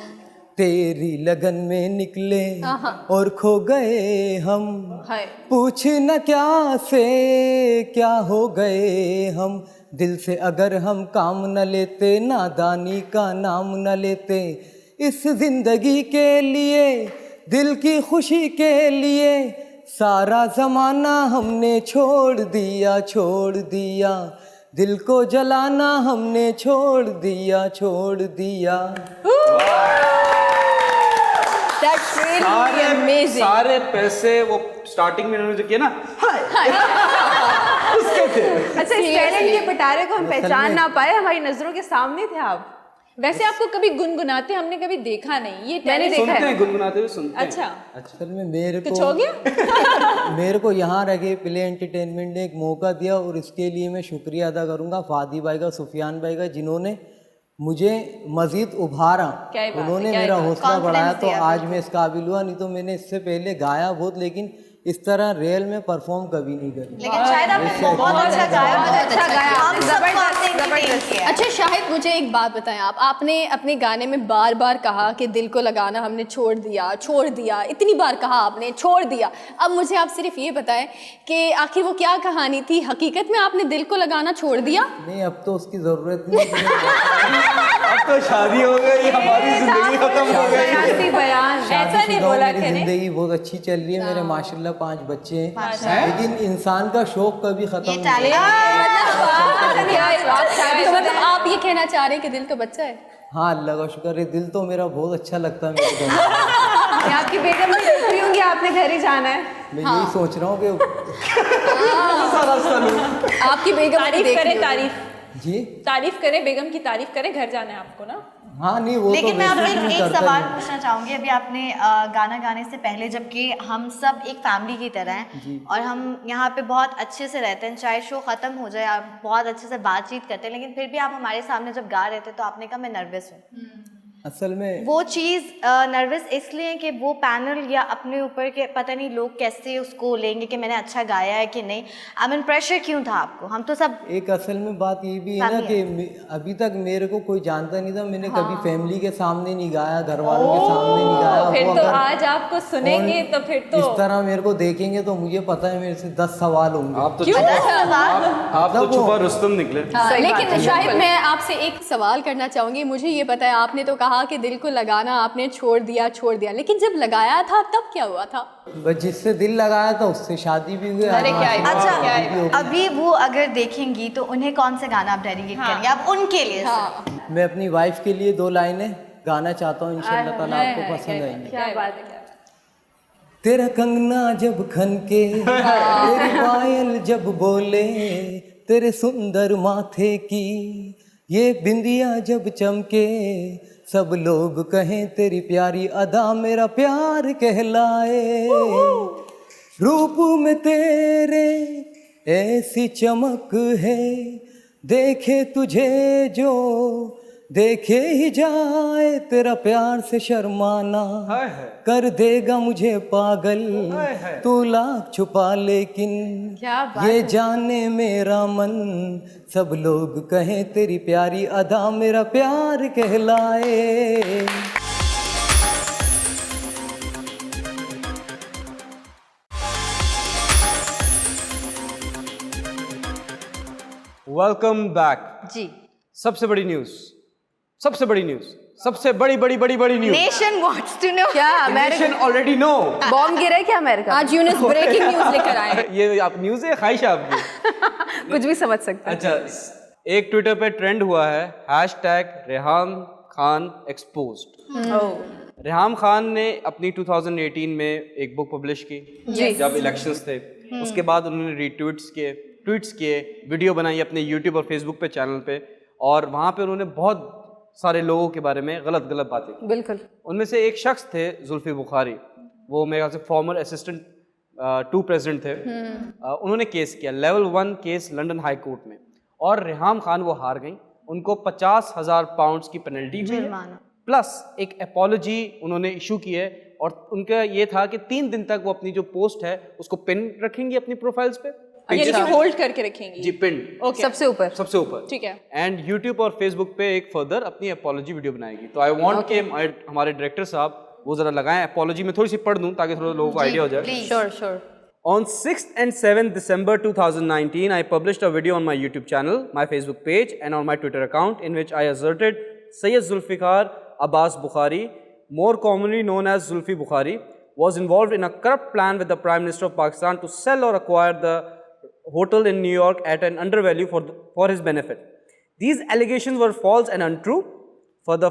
तेरी लगन में निकले और खो गए हम, हाय। पूछ न क्या से क्या हो गए हम, दिल से अगर हम काम न लेते, नादानी का नाम न लेते, इस जिंदगी के लिए, दिल की खुशी के लिए, सारा जमाना हमने छोड़ दिया, छोड़ दिया, दिल को जलाना हमने छोड़ दिया, छोड़ दिया। That's really amazing. सारे पैसे वो स्टार्टिंग में उन्होंने जो किया ना, हाय उसके थे। अच्छा, इस टैलेंट के पिटारे को हम पहचान ना पाए, हमारी नजरों के सामने थे आप। वैसे आपको कभी गुनगुनाते हमने कभी देखा नहीं, ये मैंने talent- देखा सुनते है। हैं, गुनगुनाते हुए सुनते हैं। अच्छा, असल में मेरे कुछ हो को गया? मेरे को यहाँ रह के प्ले एंटरटेनमेंट ने एक मौका दिया और इसके लिए मैं शुक्रिया अदा करूँगा फादी भाई का, सुफियान भाई का, जिन्होंने मुझे मज़ीद उभारा, क्या ही बात है, उन्होंने क्या ही मेरा बात है। हौसला बढ़ाया, तो दिया, आज मैं इस काबिल हुआ। नहीं तो मैंने इससे पहले गाया बहुत, लेकिन इस तरह रियल में परफॉर्म कभी नहीं करी। लेकिन शायद आपने बहुत अच्छा गाया, बहुत अच्छा गाया, हम सबको आपने entertain किया। अच्छा शाहिद, मुझे एक बात बताएं आप, आपने अपने गाने में बार बार कहा कि दिल को लगाना हमने छोड़ दिया, इतनी बार कहा आपने छोड़ दिया। अब मुझे आप सिर्फ ये बताएं कि आखिर वो क्या कहानी थी, हकीकत में आपने दिल को लगाना छोड़ दिया? नहीं, अब तो उसकी ज़रूरत नहीं है। अब तो शादी हो गई, हमारी जिंदगी खत्म हो गई। बयान ऐसा नहीं बोला मेरी ज़िंदगी बहुत अच्छी चल रही है, मेरे माशाल्लाह 5 बच्चे हैं, लेकिन इंसान का शौक कभी ख़त्म नहीं होता। तो मतलब आप ये कहना चाह रहे हैं कि दिल तो बच्चा है? हाँ, अल्लाह का शुक्र है, दिल तो मेरा बहुत अच्छा लगता है मेरे को। आपकी बेगम भी देख रही होंगी, आपने घर ही जाना है। मैं यही सोच रहा हूँ कि आपकी बेगम तारीफ करे, तारीफ जी तारीफ करे, बेगम की तारीफ करे, घर जाना है आपको ना। हाँ, नहीं वो लेकिन तो मैं आपसे वैसे भी एक करता सवाल ही हूँ। पूछना चाहूँगी। अभी आपने गाना गाने से पहले, जबकि हम सब एक फैमिली की तरह हैं और हम यहाँ पे बहुत अच्छे से रहते हैं, चाहे शो ख़त्म हो जाए आप बहुत अच्छे से बातचीत करते हैं, लेकिन फिर भी आप हमारे सामने जब गा रहे थे तो आपने कहा मैं नर्वस हूँ। असल में वो चीज़ नर्वस इसलिए कि वो पैनल या अपने ऊपर के पता नहीं लोग कैसे उसको लेंगे कि मैंने अच्छा गाया है कि नहीं। आई मीन प्रेशर क्यों था आपको? हम तो सब एक असल में बात ये भी है ना कि अभी तक मेरे को कोई जानता नहीं था, मैंने कभी फैमिली के सामने नहीं गाया, घर वालों के सामने नहीं गाया। फिर वो तो अगर आज आपको सुनेंगे तो फिर तो इस तरह मेरे को देखेंगे तो मुझे पता है मेरे से 10 सवाल होंगे। आप तो छुपा रुस्तम निकले। हाँ, लेकिन शाहिद मैं आपसे एक सवाल करना चाहूँगी। मुझे ये पता है आपने तो कहा कि दिल को लगाना आपने छोड़ दिया, लेकिन जब लगाया था तब क्या हुआ था? बस जिससे दिल लगाया था उससे शादी भी हुई। अरे क्या है? अच्छा, अभी वो अगर देखेंगी तो उन्हें कौन सा गाना आप डेडिकेट करेंगे आप उनके लिए? मैं अपनी वाइफ के लिए 2 लाइनें गाना चाहता हूँ, इंशाल्लाह ताला आपको पसंद आएंगी। क्या बात है। तेरा कंगना जब खनके, तेरी पायल जब बोले, तेरे सुंदर माथे की ये बिंदिया जब चमके, सब लोग कहें तेरी प्यारी अदा मेरा प्यार कहलाए। रूप में तेरे ऐसी चमक है, देखे तुझे जो देखे ही जाए, तेरा प्यार से शर्माना कर देगा मुझे पागल, तू लाख छुपा लेकिन ये जाने मेरा मन, सब लोग कहें तेरी प्यारी अदा मेरा प्यार कहलाए। Welcome back. जी, सबसे बड़ी न्यूज, सबसे बड़ी news. Nation wants to know. क्या America nation already know. Bomb गिरा है क्या अमेरिका? आज यूनुस ब्रेकिंग न्यूज लेकर आए हैं। ये आप न्यूज है, ख्वाहिश है आपकी? कुछ भी समझ सकते हैं। अच्छा, एक ट्विटर पे ट्रेंड हुआ है #रेहाम खान एक्सपोज्ड। रेहाम खान ने अपनी 2018 में एक बुक पब्लिश की जब इलेक्शंस थे। उसके बाद उन्होंने ट्वीट्स किए, वीडियो बनाई अपने यूट्यूब और फेसबुक पे चैनल पे, और वहाँ पे उन्होंने बहुत सारे लोगों के बारे में गलत बातें की। बिल्कुल। उनमें से एक शख्स थे जुल्फी बुखारी, वो मेरे ख्याल से फॉर्मर असिस्टेंट 2 प्रेसिडेंट थे। उन्होंने केस किया, level 1 case London high court में, और रेहाम खान वो हार गई। उनको 50,000 पाउंड्स की पेनल्टी हुई है, प्लस एक अपॉलॉजी उन्होंने इशू की है, और उनका ये था कि 3 दिन तक वो अपनी जो पोस्ट है उसको पिन रखेंगी अपनी प्रोफाइल्स पे, यानी कि होल्ड करके रखेंगी। जी, पिन सबसे ऊपर। ठीक है। एंड यूट्यूब और फेसबुक पे एक फर्दर अपनी अपॉलॉजी वीडियो बनाएगी। तो आई वांट कि हमारे डायरेक्टर साहब वो जरा लगाएं अपॉलॉजी। में थोड़ी सी पढ़ दूं ताकि थोड़ा लोगों को आइडिया हो जाए। Sure. On 6th and 7th December 2019, I published a video on my YouTube channel, my Facebook page, and on my Twitter account, in which I asserted Sayyid Zulfikar Abbas Bukhari, more commonly known as Zulfi Bukhari, was involved in a corrupt plan with the Prime Minister of Pakistan to sell or acquire the hotel in New York at an undervalue for his benefit. These allegations were false and untrue. Further.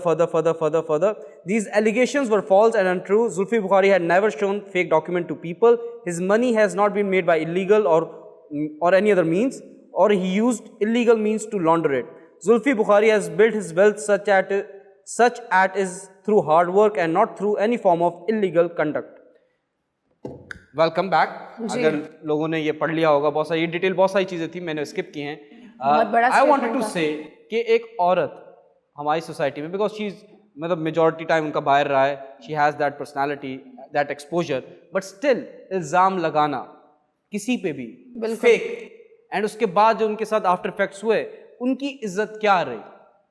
These allegations were false and untrue. Zulfi Bukhari had never shown fake document to people. His money has not been made by illegal or any other means, or he used illegal means to launder it. Zulfi Bukhari has built his wealth such at is through hard work and not through any form of illegal conduct. Welcome back. अगर लोगों ने ये पढ़ लिया होगा, बहुत सारी detail, बहुत सारी चीज़ें थी, मैंने स्किप की हैं। आई वांटेड टू से कि एक औरत हमारी सोसाइटी में, बिकॉज शी इज़ मतलब मेजॉरिटी टाइम उनका बाहर रहा है, she has that personality, that exposure, but still इल्ज़ाम लगाना किसी पे भी फेक, एंड उसके बाद जो उनके साथ आफ्टर इफेक्ट्स हुए, उनकी इज्जत क्या रही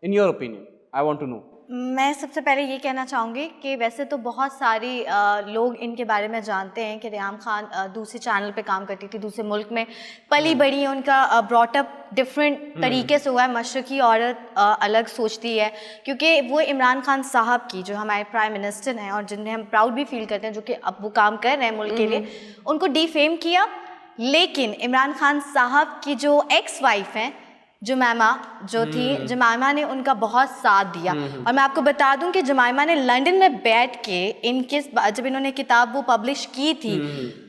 in your opinion? I want to know. मैं सबसे पहले ये कहना चाहूँगी कि वैसे तो बहुत सारी लोग इनके बारे में जानते हैं कि रेहाम खान दूसरे चैनल पे काम करती थी, दूसरे मुल्क में पली बड़ी है, उनका ब्रॉटअप डिफरेंट तरीके से हुआ है। मशरकी औरत अलग सोचती है, क्योंकि वो इमरान खान साहब की, जो हमारे प्राइम मिनिस्टर हैं और जिन्हें हम प्राउड भी फील करते हैं, जो कि अब वो काम कर रहे हैं मुल्क के लिए, उनको डिफेम किया। लेकिन इमरान खान साहब की जो एक्स वाइफ हैं जुमैमा जो थी, जुमैमा ने उनका बहुत साथ दिया। और मैं आपको बता दूं कि जुमैमा ने लंदन में बैठ के इनके, जब इन्होंने किताब वो पब्लिश की थी,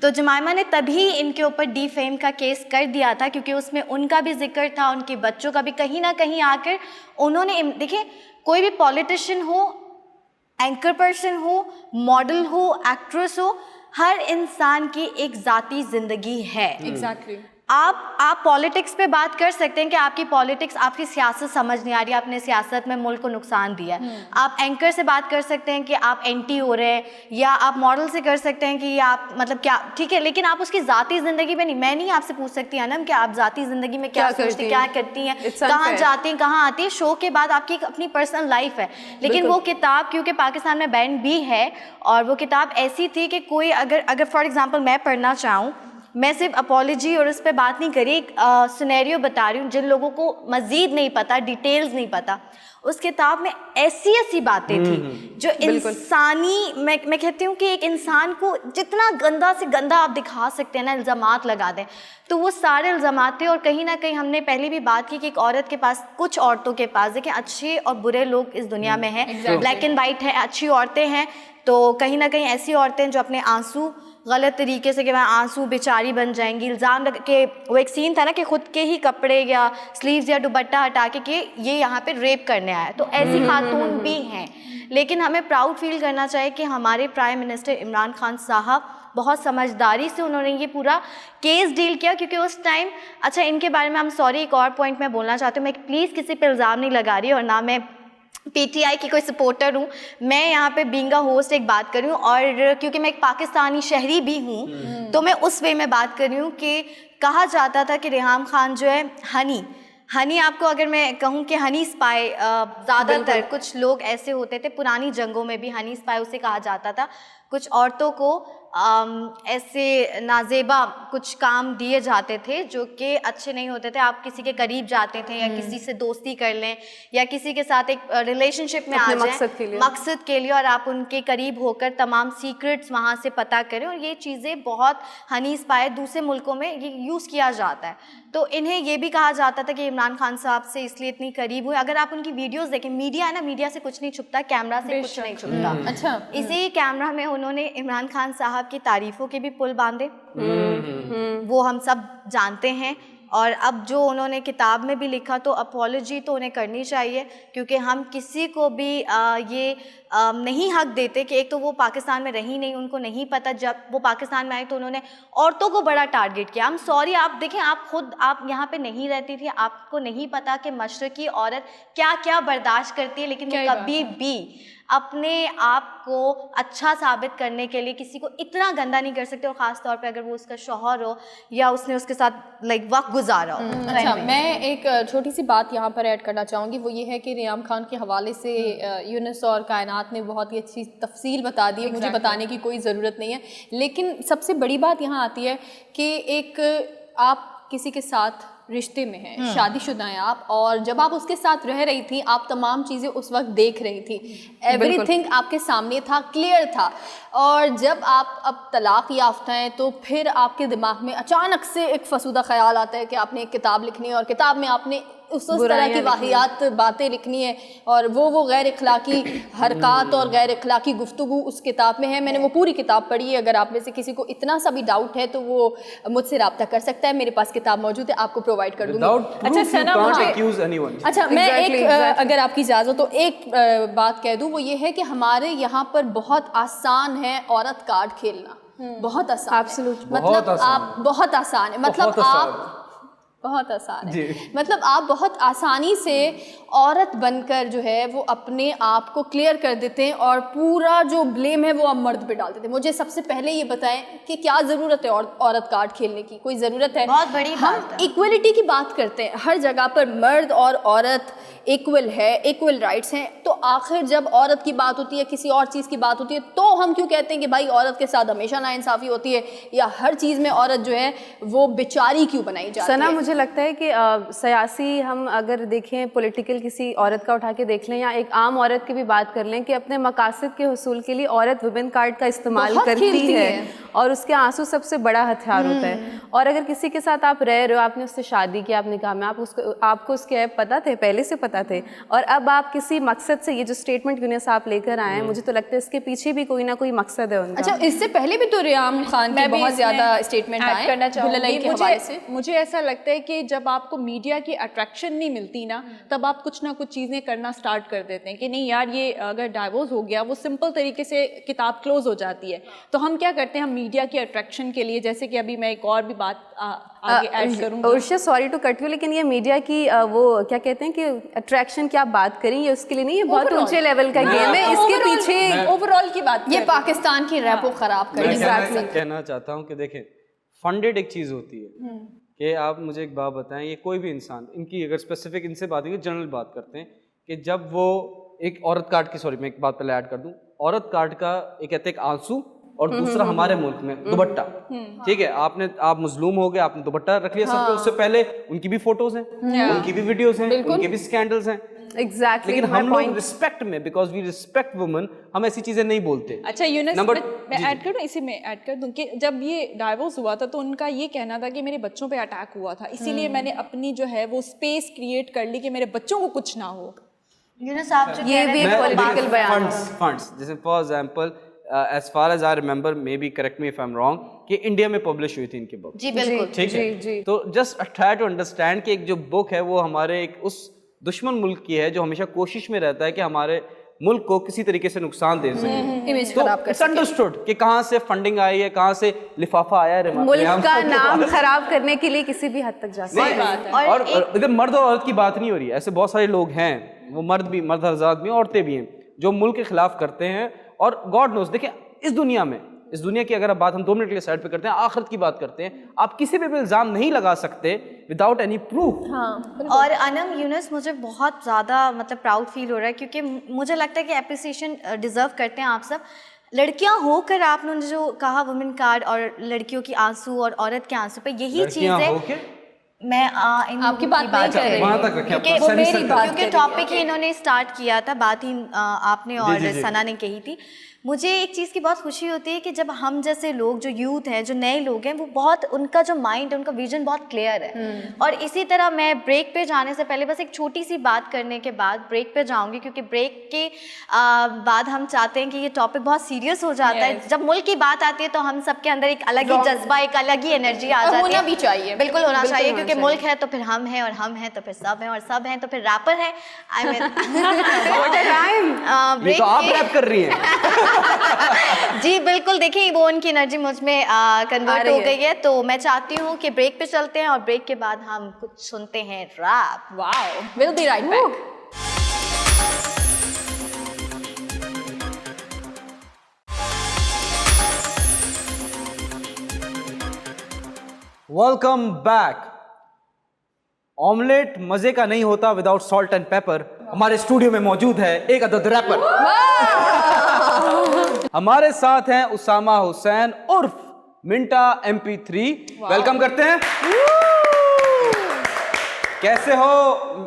तो जुमैमा ने तभी इनके ऊपर डिफेम का केस कर दिया था, क्योंकि उसमें उनका भी जिक्र था, उनके बच्चों का भी। कहीं ना कहीं आकर उन्होंने, देखिए कोई भी पॉलिटिशियन हो, एंकर पर्सन हो, मॉडल हो, एक्ट्रेस हो, हर इंसान की एक ज़ाती ज़िंदगी है। एग्जैक्टली। आप पॉलिटिक्स पे बात कर सकते हैं कि आपकी पॉलिटिक्स, आपकी सियासत समझ नहीं आ रही, आपने सियासत में मुल्क को नुकसान दिया है। आप एंकर से बात कर सकते हैं कि आप एंटी हो रहे हैं, या आप मॉडल से कर सकते हैं कि आप मतलब क्या, ठीक है, लेकिन आप उसकी ज़ाती ज़िंदगी में नहीं। मैं नहीं आपसे पूछ सकती अनम कि आप ज़ाती ज़िंदगी में क्या सोचती, क्या करती हैं, कहाँ जाती हैं, कहाँ आती हैं। शो के बाद आपकी अपनी पर्सनल लाइफ है। लेकिन वो किताब क्योंकि पाकिस्तान में बैन भी है, और वो किताब ऐसी थी कि कोई अगर फॉर एग्जाम्पल मैं पढ़ना चाहूँ, मैं सिर्फ अपॉलॉजी और उस पर बात नहीं करी, एक सिनेरियो बता रही हूँ जिन लोगों को मज़ीद नहीं पता, डिटेल्स नहीं पता। उस किताब में ऐसी ऐसी बातें थी जो इंसानी, मैं कहती हूँ कि एक इंसान को जितना गंदा से गंदा आप दिखा सकते हैं ना, इल्ज़ामात लगा दें, तो वो सारे इल्ज़ामात थे। और कहीं ना कहीं हमने पहले भी बात की कि एक औरत के पास, कुछ औरतों के पास, देखिए अच्छे और बुरे लोग इस दुनिया में हैं, ब्लैक एंड वाइट है, अच्छी औरतें हैं, तो कहीं ना कहीं ऐसी औरतें जो अपने आंसू गलत तरीके से, कि मैं आंसू बेचारी बन जाएंगी, इल्ज़ाम लग के, वो एक सीन था ना कि खुद के ही कपड़े या स्लीव्स या दुपट्टा हटा के ये यहाँ पे रेप करने आया, तो ऐसी खातून भी हैं। लेकिन हमें प्राउड फील करना चाहिए कि हमारे प्राइम मिनिस्टर इमरान खान साहब बहुत समझदारी से उन्होंने ये पूरा केस डील किया, क्योंकि उस टाइम, अच्छा इनके बारे में, हम सॉरी एक और पॉइंट मैं बोलना चाहती हूँ, मैं प्लीज़ किसी पे इल्ज़ाम नहीं लगा रही और ना मैं पीटीआई की कोई सपोर्टर हूँ, मैं यहाँ पे बीइंग अ होस्ट एक बात कर रही हूँ, और क्योंकि मैं एक पाकिस्तानी शहरी भी हूँ, तो मैं उस वे में बात कर रही हूँ कि कहा जाता था कि रेहाम खान जो है हनी, आपको अगर मैं कहूँ कि हनी स्पाई, ज़्यादातर कुछ लोग ऐसे होते थे, पुरानी जंगों में भी हनी स्पाई उसे कहा जाता था। कुछ औरतों को ऐसे नाजेबा कुछ काम दिए जाते थे जो कि अच्छे नहीं होते थे। आप किसी के करीब जाते थे या किसी से दोस्ती कर लें या किसी के साथ एक रिलेशनशिप में आ जाएं मकसद के लिए, और आप उनके करीब होकर तमाम सीक्रेट्स वहाँ से पता करें। और ये चीज़ें बहुत हनी स्पाई दूसरे मुल्कों में ये यूज़ किया जाता है। तो इन्हें ये भी कहा जाता था कि इमरान खान साहब से इसलिए इतनी करीब हुए। अगर आप उनकी वीडियोस देखें, मीडिया है ना, मीडिया से कुछ नहीं छुपता, कैमरा से कुछ नहीं छुपता। अच्छा, इसी कैमरा में उन्होंने इमरान खान साहब की तारीफ़ों के भी पुल बांधे, वो हम सब जानते हैं। और अब जो उन्होंने किताब में भी लिखा, तो अपॉलॉजी तो उन्हें करनी चाहिए, क्योंकि हम किसी को भी ये नहीं हक देते कि एक तो वो पाकिस्तान में रही नहीं, उनको नहीं पता। जब वो पाकिस्तान में आई तो उन्होंने औरतों को बड़ा टारगेट किया। हम सॉरी, आप देखें, आप यहाँ पे नहीं रहती थी, आपको नहीं पता कि मशरकी औरत क्या क्या बर्दाश्त करती है, लेकिन वो कभी भी अपने आप को अच्छा साबित करने के लिए किसी को इतना गंदा नहीं कर सकते, और ख़ास तौर पे अगर वो उसका शौहर हो या उसने उसके साथ लाइक वक्त गुजारा हो। अच्छा, मैं एक छोटी सी बात यहाँ पर ऐड करना चाहूँगी, वो ये है कि रेहाम खान के हवाले से यूनुस और कायनात ने बहुत ही अच्छी तफसील बता दी है, मुझे बताने की कोई ज़रूरत नहीं है। लेकिन सबसे बड़ी बात यहाँ आती है कि एक आप किसी के साथ रिश्ते में हैं, शादीशुदा हैं आप, और जब आप उसके साथ रह रही थी, आप तमाम चीज़ें उस वक्त देख रही थी, एवरीथिंग आपके सामने था, क्लियर था। और जब आप अब तलाक याफ्ता हैं, तो फिर आपके दिमाग में अचानक से एक फसूदा ख्याल आता है कि आपने एक किताब लिखनी है, और किताब में आपने उस तरह की वाहियात बातें लिखनी है, और वो गैर इखलाकी हरकत और गैर इखलाकी गुफ्तगू उस किताब में है। मैंने वो पूरी किताब पढ़ी है। अगर आप में से किसी को इतना सा भी डाउट है तो वो मुझसे रब्ता कर सकता है, मेरे पास किताब मौजूद है, आपको प्रोवाइड कर दूँगी। अच्छा सना, अच्छा मैं एक अगर आपकी इजाज़त तो एक बात कह दूँ, वो ये है कि हमारे यहाँ पर बहुत आसान है औरत कार्ड खेलना, बहुत आसान, मतलब आप बहुत आसान है, मतलब आप बहुत आसान है, मतलब आप बहुत आसानी से औरत बनकर जो है वो अपने आप को क्लियर कर देते हैं और पूरा जो ब्लेम है वो आप मर्द पे डाल देते हैं। मुझे सबसे पहले ये बताएं कि क्या ज़रूरत है औरत कार्ड खेलने की? कोई ज़रूरत है? बहुत बड़ी बात हम इक्वलिटी की बात करते हैं, हर जगह पर मर्द और औरत इक्वल है, इक्वल राइट्स हैं, तो आखिर जब औरत की बात होती है, किसी और चीज़ की बात होती है, तो हम क्यों कहते हैं कि भाई औरत के साथ हमेशा नाइंसाफ़ी होती है या हर चीज़ में औरत जो है वो बेचारी क्यों बनाई जाती सना, है? मुझे लगता है कि सियासी हम अगर देखें, पॉलिटिकल किसी औरत का उठा के देख लें या एक आम औरत की भी बात कर लें कि अपने मकासद के हुसूल के लिए औरत वुमेन कार्ड का इस्तेमाल बहुत करती खेलती है और उसके आंसू सबसे बड़ा हथियार होता है। और अगर किसी के साथ आप रह रहे हो, आपने उससे शादी की, आप निकाह में, आपको उसके ऐप पता थे, पहले से पता थे, और अब आप किसी मकसद से ये जो स्टेटमेंट यूनिस आप लेकर आए हैं, मुझे तो लगता है इसके पीछे भी कोई ना कोई मकसद है उनका। अच्छा, इससे पहले भी तो रियाम खान के बहुत ज़्यादा स्टेटमेंट आए करना दुल्हन के हवाले से। मुझे ऐसा लगता है कि जब आपको मीडिया की अट्रैक्शन नहीं मिलती ना, तब आप कुछ ना कुछ चीज़ें करना स्टार्ट कर देते हैं कि नहीं यार, ये अगर डाइवोर्स हो गया, वो सिंपल तरीके से किताब क्लोज हो जाती है, तो हम क्या करते हैं, हम मीडिया की अट्रैक्शन के लिए, जैसे कि अभी मैं एक और भी बात आगे ऐड करूँगी। उर्शा, सॉरी टू कट यू, लेकिन ये मीडिया की वो क्या कहते हैं कि अट्रैक्शन की आप बात करें, ये उसके लिए नहीं, ये बहुत ऊंचे लेवल का गेम है, इसके पीछे ओवरऑल की बात ये पाकिस्तान की रैप को खराब कर मैं कहना चाहता हूँ कि देखें, फंडेड एक चीज़ होती है कि आप मुझे एक बात बताएं, ये कोई भी इंसान, इनकी अगर स्पेसिफिक इनसे बात है, जनरल बात करते हैं कि जब वो एक औरत कार्ड की, सॉरी मैं एक बात पहले ऐड कर दूं, औरत कार्ड का एक कहते हैं एक आंसू और दूसरा हमारे मुल्क में दुपट्टा, ठीक है, आप मजलूम हो गए, आपने दुपट्टा रख लिया सर पे, उससे पहले उनकी भी फोटोज हैं, उनकी भी वीडियोस हैं, उनके भी स्कैंडल्स हैं, एग्जैक्टली, लेकिन हम लोग रिस्पेक्ट में, बिकॉज वी रिस्पेक्ट वुमेन, हम ऐसी चीजें नहीं बोलते। अच्छा यूनिस, मैं ऐड करूँ, इसी में ऐड कर दूं कि जब ये डाइवोर्स हुआ था तो उनका ये कहना था कि मेरे बच्चों पे अटैक हुआ था, इसीलिए मैंने अपनी जो है वो स्पेस क्रिएट कर ली कि मेरे बच्चों को कुछ ना हो। यूनुस, आप जो ये भी एक पॉलिटिकल बयान है। फंड्स जैसे for example as far as I remember, maybe correct me if I am wrong, कि इंडिया में पब्लिश हुई थी इनकी बुक। जी बिल्कुल, ठीक है, तो जस्ट ट्राई टू अंडरस्टैंड कि एक जो बुक है वो हमारे एक उस दुश्मन मुल्क की है जो हमेशा कोशिश में रहता है कि हमारे मुल्क को किसी तरीके से नुकसान दे सके, इमेज तो खराब कर इट्स अंडरस्टूड कि कहाँ से फंडिंग आई है, कहाँ से लिफाफा आया है, मुल्क का नाम खराब करने के लिए किसी भी हद तक जा सकते हैं। और इधर मर्द और औरत की बात नहीं हो रही है, ऐसे बहुत सारे लोग हैं, वो मर्द हज़रात भी हैं, औरतें भी हैं, जो मुल्क के खिलाफ करते हैं। और गॉड नोस, देखिए इस दुनिया की अगर आप बात हम 2 मिनट के लिए साइड पे करते हैं, आखिरत की बात करते हैं, आप किसी पे भी इल्ज़ाम नहीं लगा सकते विदाउट एनी प्रूफ। और अनम, यूनुस, मुझे बहुत ज़्यादा मतलब प्राउड फील हो रहा है क्योंकि मुझे लगता है कि अप्रिसिएशन डिज़र्व करते हैं आप सब। लड़कियां होकर आपने जो कहा वुमेन कार्ड और लड़कियों की आंसू और औरत के आंसू पे, यही चीज़ है। मैं आपकी बात नहीं कर रही, वहाँ तक रखें, क्योंकि वो मेरी बात क्योंकि टॉपिक ही इन्होंने स्टार्ट किया था, बात ही आपने और सना ने कही थी। मुझे एक चीज़ की बहुत खुशी होती है कि जब हम जैसे लोग, जो यूथ हैं, जो नए लोग हैं, वो बहुत, उनका जो माइंड है, उनका विजन बहुत क्लियर है। और इसी तरह मैं ब्रेक पे जाने से पहले बस एक छोटी सी बात करने के बाद ब्रेक पे जाऊंगी, क्योंकि ब्रेक के बाद हम चाहते हैं कि ये टॉपिक बहुत सीरियस हो जाता है। जब मुल्क की बात आती है तो हम सबके अंदर एक अलग ही जज्बा, एक अलग ही एनर्जी आ जाती है। होना भी चाहिए, बिल्कुल होना चाहिए, क्योंकि मुल्क है तो फिर हम हैं, और हम हैं तो फिर सब हैं, और सब हैं तो फिर रैपर है। आई मीन ये तो आप रैप कर रही हैं। जी बिल्कुल, देखिए वो उनकी एनर्जी मुझ में कन्वर्ट हो गई है। तो मैं चाहती हूँ कि ब्रेक पे चलते हैं और ब्रेक के बाद हम कुछ सुनते हैं rap. Wow, will be right back. Welcome back. Omelette मजे का नहीं होता विदाउट सॉल्ट एंड पेपर। हमारे स्टूडियो में मौजूद है एक अदद रैपर। हमारे साथ हैं उसामा हुसैन उर्फ मिंटा MP3। वेलकम करते हैं। कैसे हो?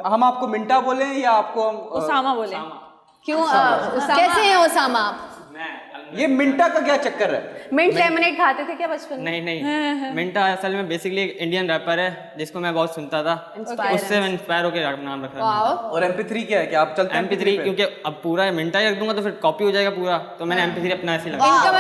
हम आपको मिंटा बोलें या आपको हम उसामा बोले? क्यों कैसे हैं उसामा आप? ये मिंटा का क्या चक्कर है? मिंट लेमनेड खाते थे क्या बचपन में? नहीं, मिंटा असल में बेसिकली एक इंडियन रैपर है जिसको मैं बहुत सुनता था, उससे मैं इंस्पायर होकर नाम रखा। और MP3 क्या है कि आप चलते हैं MP3 क्योंकि अब पूरा मिंटा ही रख दूंगा तो फिर कॉपी हो जाएगा पूरा, तो मैंने MP3 अपना ऐसे लगा। इनका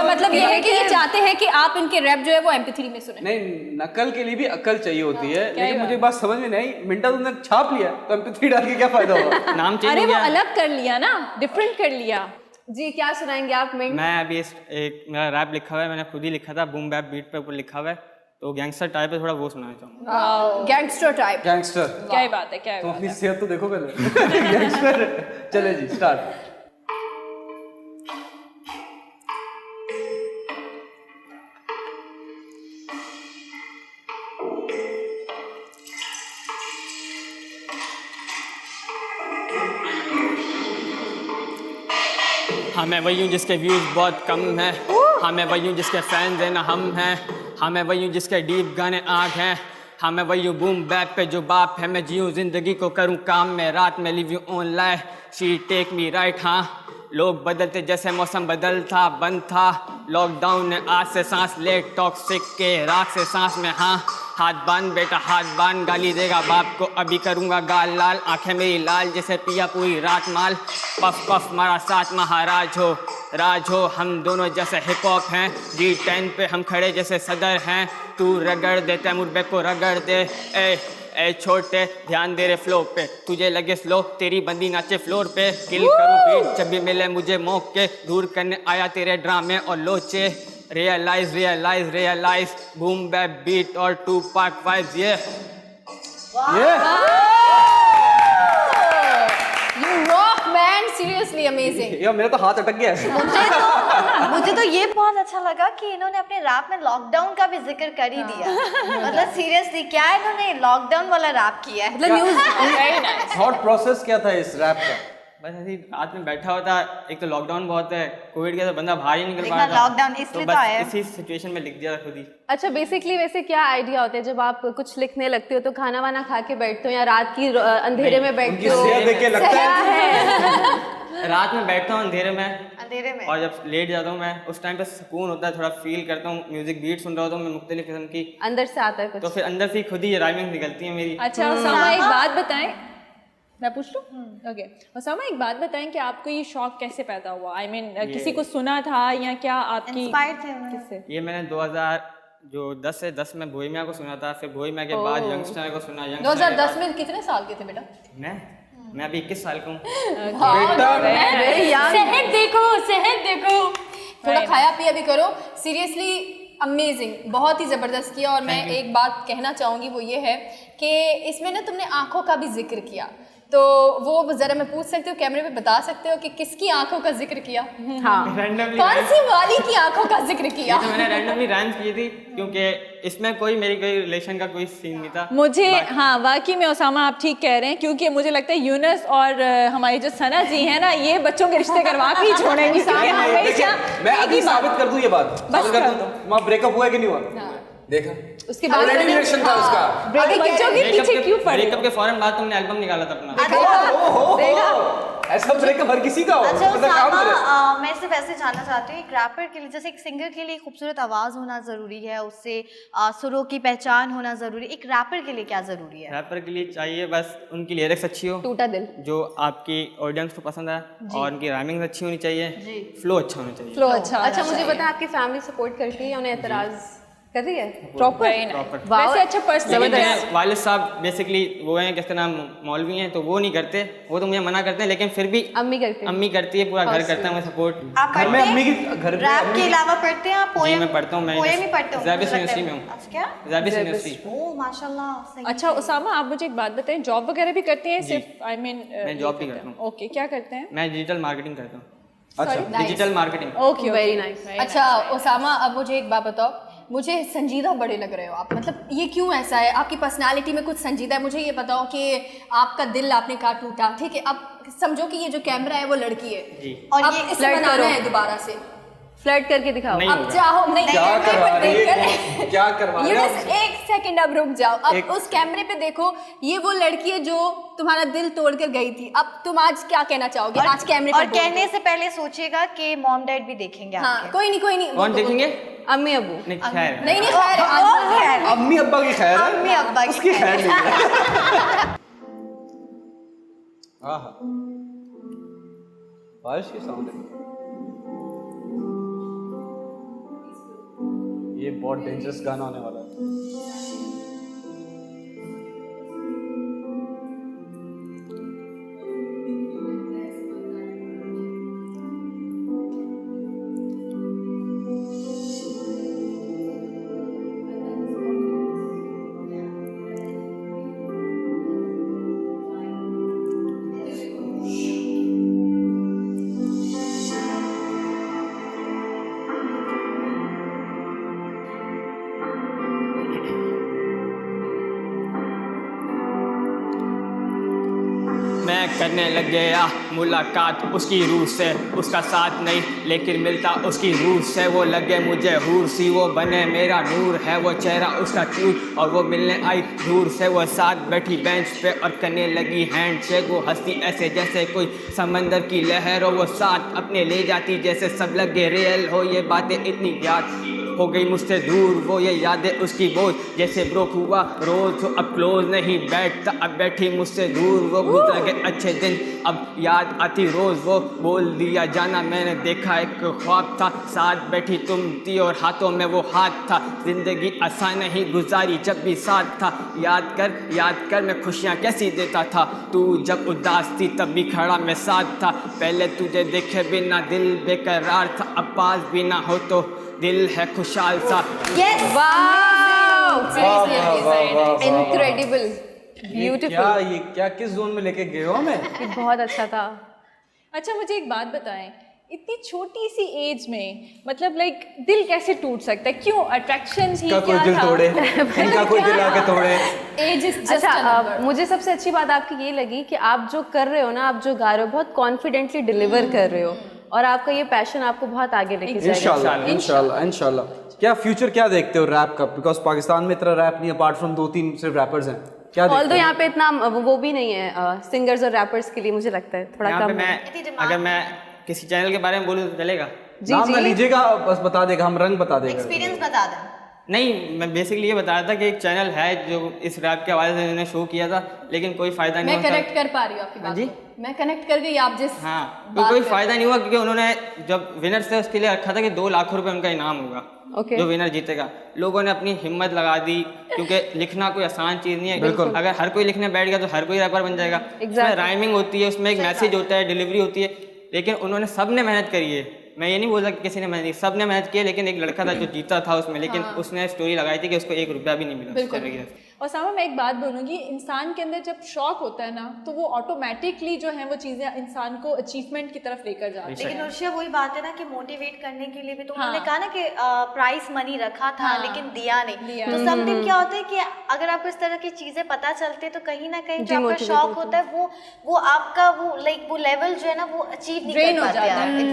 मतलब ये है कि ये चाहते हैं कि आप इनके रैप जो है वो MP3 में सुने। नहीं, नकल के लिए भी अकल चाहिए होती है, लेकिन मुझे बात समझ में नहीं, मिंटा तुमने छाप लिया तो MP3 डाल के क्या फायदा होगा? नाम चेंज अरे हो वो गया। अलग कर लिया ना, डिफरेंट कर लिया। जी, क्या सुनाएंगे आप? मिंट, मैं अभी एक मेरा रैप लिखा हुआ है, मैंने खुद ही लिखा था, बूम बैप बीट पे ऊपर लिखा हुआ है, तो गैंगस्टर टाइप है, थोड़ा वो सुनाना चाहूँगा। Gangster type. गैंगस्टर। क्या ही बात है, क्या ही तुम बात अपनी है। सेहत तो देखो पहले। गैंगस्टर। चले जी, स्टार्ट। हाँ मैं वही हूँ जिसके व्यूज़ बहुत कम हैं। हाँ मैं वही हूँ जिसके फैंस हैं ना हम हैं। हाँ मैं वही हूँ जिसके डीप गाने आँख हैं। हाँ मैं वही हूँ बूम बैक पे जो बाप है। मैं जीऊँ ज़िंदगी को करूँ काम में रात में live you on life she take me right. हाँ लोग बदलते जैसे मौसम बदलता बंद था। लॉकडाउन ने आज से सांस ले टॉक्सिक के राख से सांस में। हाँ हाथ बांध बेटा हाथ बांध, गाली देगा बाप को अभी करूँगा गाल लाल। आंखें मेरी लाल जैसे पिया पूरी रात माल। पफ पफ मारा साथ महाराज हो राज हो। हम दोनों जैसे हिप हॉप हैं। G10 पे हम खड़े जैसे सदर हैं। तू रगड़ दे तैमूर बैग को रगड़ दे। ए छोटे ध्यान दे रे फ्लो पे, तुझे लगे स्लो तेरी बंदी नाचे फ्लोर पे। किल करूँ बीट जब भी मिले मुझे मौके, दूर करने आया तेरे ड्रामे और लोचे। Realize realize realize boom back beat और 2 Pac वाइब्स ये You rock man, seriously amazing. यार मेरा तो हाथ अटक गया है। मुझे तो ये बहुत अच्छा लगा कि इन्होंने अपने रैप में लॉकडाउन का भी जिक्र कर ही दिया। मतलब सीरियसली क्या इन्होंने लॉकडाउन वाला रैप किया है। मतलब न्यूज़ थॉट प्रोसेस क्या था इस रैप का? बस ऐसे ही रात में बैठा हुआ था। एक तो लॉकडाउन बहुत है, कोविड के तो बंदा बाहर ही नहीं निकल देखना, पा रहा था। लॉकडाउन इसलिए तो बस आया है। इसी सिचुएशन में लिख दिया था खुद ही। अच्छा बेसिकली वैसे क्या आइडिया होता है जब आप कुछ लिखने लगते हो? तो खाना वाना खा के बैठते हो या रात की अंधेरे में बैठते उनकी हो? सेहत देख के लगता है। रात में बैठता हूँ अंधेरे में अंधेरे में और जब लेट जाता हूँ मैं उस टाइम पे सुकून होता है, थोड़ा फील करता हूँ। म्यूजिक बीट सुन रहा होता हूँ मैं मुख्तलिफ किस्म की, अंदर से आता है तो कुछ? फिर अंदर से ही खुद ही राइमिंग निकलती है मेरी। अच्छा उसामा एक बात बताएं, मैं पूछ लूँ? ओके उसामा एक बात बताएं कि आपको ये शौक कैसे पैदा हुआ? आई मीन किसी को सुना था या क्या आपकी इंस्पायर थे उन्होंने। किससे? ये मैंने 2010 में भोईमिया को सुना था, फिर भोईमिया के बाद यंगस्टर को सुना। 2010 में कितने साल के थे बेटा? मैं अभी 21 साल का हूँ। सेहत देखो, सेहत देखो। थोड़ा खाया पिया भी करो। सीरियसली अमेजिंग, बहुत ही ज़बरदस्त किया। और मैं एक बात कहना चाहूँगी वो ये है कि इसमें ना तुमने आँखों का भी जिक्र किया, तो वो ज़रा मैं पूछ सकती हूँ, कैमरे पे बता सकते हो कि किसकी आँखों का जिक्र किया? हाँ रैंडमली कौन सी वाली की आँखों का जिक्र किया? तो मैंने रैंडमली रैंस की थी क्योंकि इसमें मेरी कोई रिलेशन का कोई सीन नहीं था। मुझे हाँ वाकई में उसामा आप ठीक कह रहे हैं, क्योंकि मुझे लगता है यूनस और हमारी जो सना जी हैं ना, ये बच्चों के रिश्ते करवा के ही छोड़ेंगी। क्योंकि हमेशा मैं अभी साबित कर दूं ये बात। साबित कर दूं वहाँ ब्रेकअप हुआ है कि नहीं हुआ? देखा उसके बाद Already reaction था उसका। ब्रेकअप बच्चों के पीछे क्यों पड़े? ब्रेकअप के फौरन बाद तुमने एल्बम निकाला था अपना। ओहो, ऐसा ब्रेकअप हर किसी का हो। अच्छा मतलब काम करे। उसामा, मैं सिर्फ ऐसे जानना चाहती हूँ, एक रैपर के लिए जैसे एक सिंगर के लिए खूबसूरत आवाज़ होना ज़रूरी है, उससे सुरों की पहचान होना ज़रूरी है, एक रैपर के लिए क्या ज़रूरी है? रैपर के लिए चाहिए बस उनकी लिरिक्स अच्छी हो, टूटा दिल। जो आपकी ऑडियंस को पसंद है, और उनकी राइमिंग अच्छी होनी चाहिए, फ्लो अच्छा होना चाहिए। फ्लो अच्छा अच्छा मुझे पता है आपकी फैमिली सपोर्ट करती है या उन्हें एतराज़ कर रही है? प्रॉपर। वैसे अच्छा पर्सनल लेकिन वालिद साहब बेसिकली वो हैं, किसका नाम, मौलवी हैं, तो वो नहीं करते, वो तो मुझे मना करते हैं, लेकिन फिर भी अम्मी करती है। अम्मी करती है, पूरा घर करता है मुझे सपोर्ट। आप घर में पढ़ते अम्मी हैं? की घर में रैप अम्मी के अलावा पढ़ते हैं आप? जी पोएम? मैं पढ़ता हूँ। मैं पोएम ही पढ़ते हो? ज़ैबिस मुझे लगता है। यूनिवर्सिटी में हूँ। अच्छा क्या? ज़ैबिस यूनिवर्सिटी। ओह माशाल्लाह, सही अच्छा है। उसामा आप मुझे एक बात बताएं, जॉब वगैरह भी करते हैं? सिर्फ आई मीन मैं जॉब भी करता हूँ। ओके क्या करते हैं? मैं डिजिटल मार्केटिंग करता हूँ। अच्छा digital marketing. Okay very nice. अच्छा उसामा, अब मुझे एक बात बताओ, मुझे संजीदा बड़े लग रहे हो आप, मतलब ये क्यों ऐसा है? आपकी पर्सनालिटी में कुछ संजीदा है। मुझे ये बताओ कि आपका दिल आपने कहा टूटा, ठीक है, अब समझो कि ये जो कैमरा है वो लड़की है जी। और अब ये इसे फ्लर्ट बनाना करो। है दोबारा से, फ्लर्ट करके दिखाओ। नहीं अब होगा। चाहो नहीं, क्या कैमरे करवा पर रही देखकर है? क्या करवा रही यूनुस, है? एक सेकंड अब रुक जाओ। अब उस कैमरे पे देखो, ये वो लड़की है जो तुम्हारा दिल तोड़ कर गई थी। अब तुम आज क्या कहना चाहोगे? आज कैमरे और पर बोल कहने दो। से पहले सोचिएगा कि मॉम डैड भी देखेंगे हाँ आपके। कोई नहीं कौन बोल दो, देखेंगे? अम्मी अबू। नहीं खैर। नहीं नहीं खैर ओ, आज खैर। अम्मी अब्बा की खैर है, अम्मी अब्बा की उसकी खैर नहीं है। आहा, बारिश के साउंड है। ये बहुत डेंजरस गाना होने वाला है। करने लग गया मुलाकात उसकी रूह से, उसका साथ नहीं लेकिन मिलता उसकी रूह से। वो लगे मुझे हूर सी, वो बने मेरा नूर है, वो चेहरा उसका क्यूट और वो मिलने आई दूर से। वो साथ बैठी बेंच पे और करने लगी हैंड शेक, वो हंसती ऐसे जैसे कोई समंदर की लहर हो, वो साथ अपने ले जाती जैसे सब लगे रियल हो। ये बातें इतनी याद हो गई मुझसे दूर, वो ये यादें उसकी बोझ जैसे ब्रोक हुआ रोज। तो अब क्लोज नहीं बैठता, अब बैठी मुझसे दूर। वो गुजर गए अच्छे दिन, अब याद आती रोज। वो बोल दिया जाना मैंने देखा एक ख्वाब था, साथ बैठी तुम थी और हाथों में वो हाथ था। जिंदगी आसान नहीं गुजारी जब भी साथ था, याद कर मैं खुशियाँ कैसी देता था। तू जब उदास थी तब भी खड़ा मैं साथ था, पहले तुझे देखे बिना दिल बेकरार था, अब पास भी ना हो तो दिल है खुशहाल सा। इनक्रेडिबल, ये क्या किस जोन में लेके गए हो हमें? बहुत अच्छा था। अच्छा मुझे एक बात बताएं, इतनी छोटी सी एज में मतलब लाइक दिल कैसे टूट सकता है? क्यों? अट्रैक्शन ही का कोई क्या दिल था? तोड़े, इनका कोई दिल आके तोड़े। एज इज जस्ट अच्छा, मुझे सबसे अच्छी बात आपकी ये लगी कि आप जो कर रहे हो ना, आप जो गा रहे हो बहुत कॉन्फिडेंटली डिलीवर कर रहे हो और आपका ये पैशन आपको बहुत आगे लेके जाएगा। इंशाल्लाह। क्या फ्यूचर क्या देखते हो रैप का? बिकॉज पाकिस्तान में इतना रैप नहीं, अपार्ट फ्रॉम 2-3 सिर्फ रैपर्स हैं। क्या देखते ऑल्दो हो? यहाँ पे इतना वो भी नहीं है सिंगर्स और रैपर्स के लिए, मुझे लगता है थोड़ा यहाँ पे कम है। अगर मैं किसी चैनल के बारे में बोलूँ तो चलेगा? नाम ना लीजिएगा, बस बता देगा, हम रंग बता देगा। एक्सपीरियंस बता दें। नहीं, मैं बेसिकली ये बता रहा था कि एक चैनल है जो इस रैप के हवाले से उन्होंने शो किया था, लेकिन कोई फ़ायदा नहीं मैं हुआ। कनेक्ट कर पा रही हूँ आपकी बात जी? को। मैं कनेक्ट कर गई आप जिस हाँ, तो बात कोई कर- फ़ायदा नहीं हुआ क्योंकि उन्होंने जब विनर थे उसके लिए रखा था कि 2 लाख रुपए उनका इनाम होगा। Okay. जो विनर जीतेगा। लोगों ने अपनी हिम्मत लगा दी क्योंकि लिखना कोई आसान चीज़ नहीं है। बिल्कुल, अगर हर कोई लिखने बैठ गया तो हर कोई रैपर बन जाएगा। उसमें राइमिंग होती है, उसमें एक मैसेज होता है, डिलीवरी होती है, लेकिन उन्होंने सब ने मेहनत करी है। मैं ये नहीं बोल सकता किसी ने मेहनत की, सब ने मेहनत की है, लेकिन एक लड़का था जो जीता था उसमें, लेकिन उसने स्टोरी लगाई थी कि उसको 1 रुपया भी नहीं मिला। बिल्कुल। और सामा मैं एक बात बोलूँगी, इंसान के अंदर जब शौक होता है ना तो वो ऑटोमेटिकली जो है वो चीज़ें इंसान को अचीवमेंट की तरफ लेकर जाती है। लेकिन अर्शिया वही बात है ना कि मोटिवेट करने के लिए भी तो उन्होंने कहा ना कि प्राइस मनी रखा था लेकिन दिया नहीं। तो समथिंग क्या होता है कि अगर आपको इस तरह की चीजें पता चलती है तो कहीं ना कहीं जो आपका शौक होता है वो आपका वो लेवल जो है ना वो अचीव नहीं कर पाते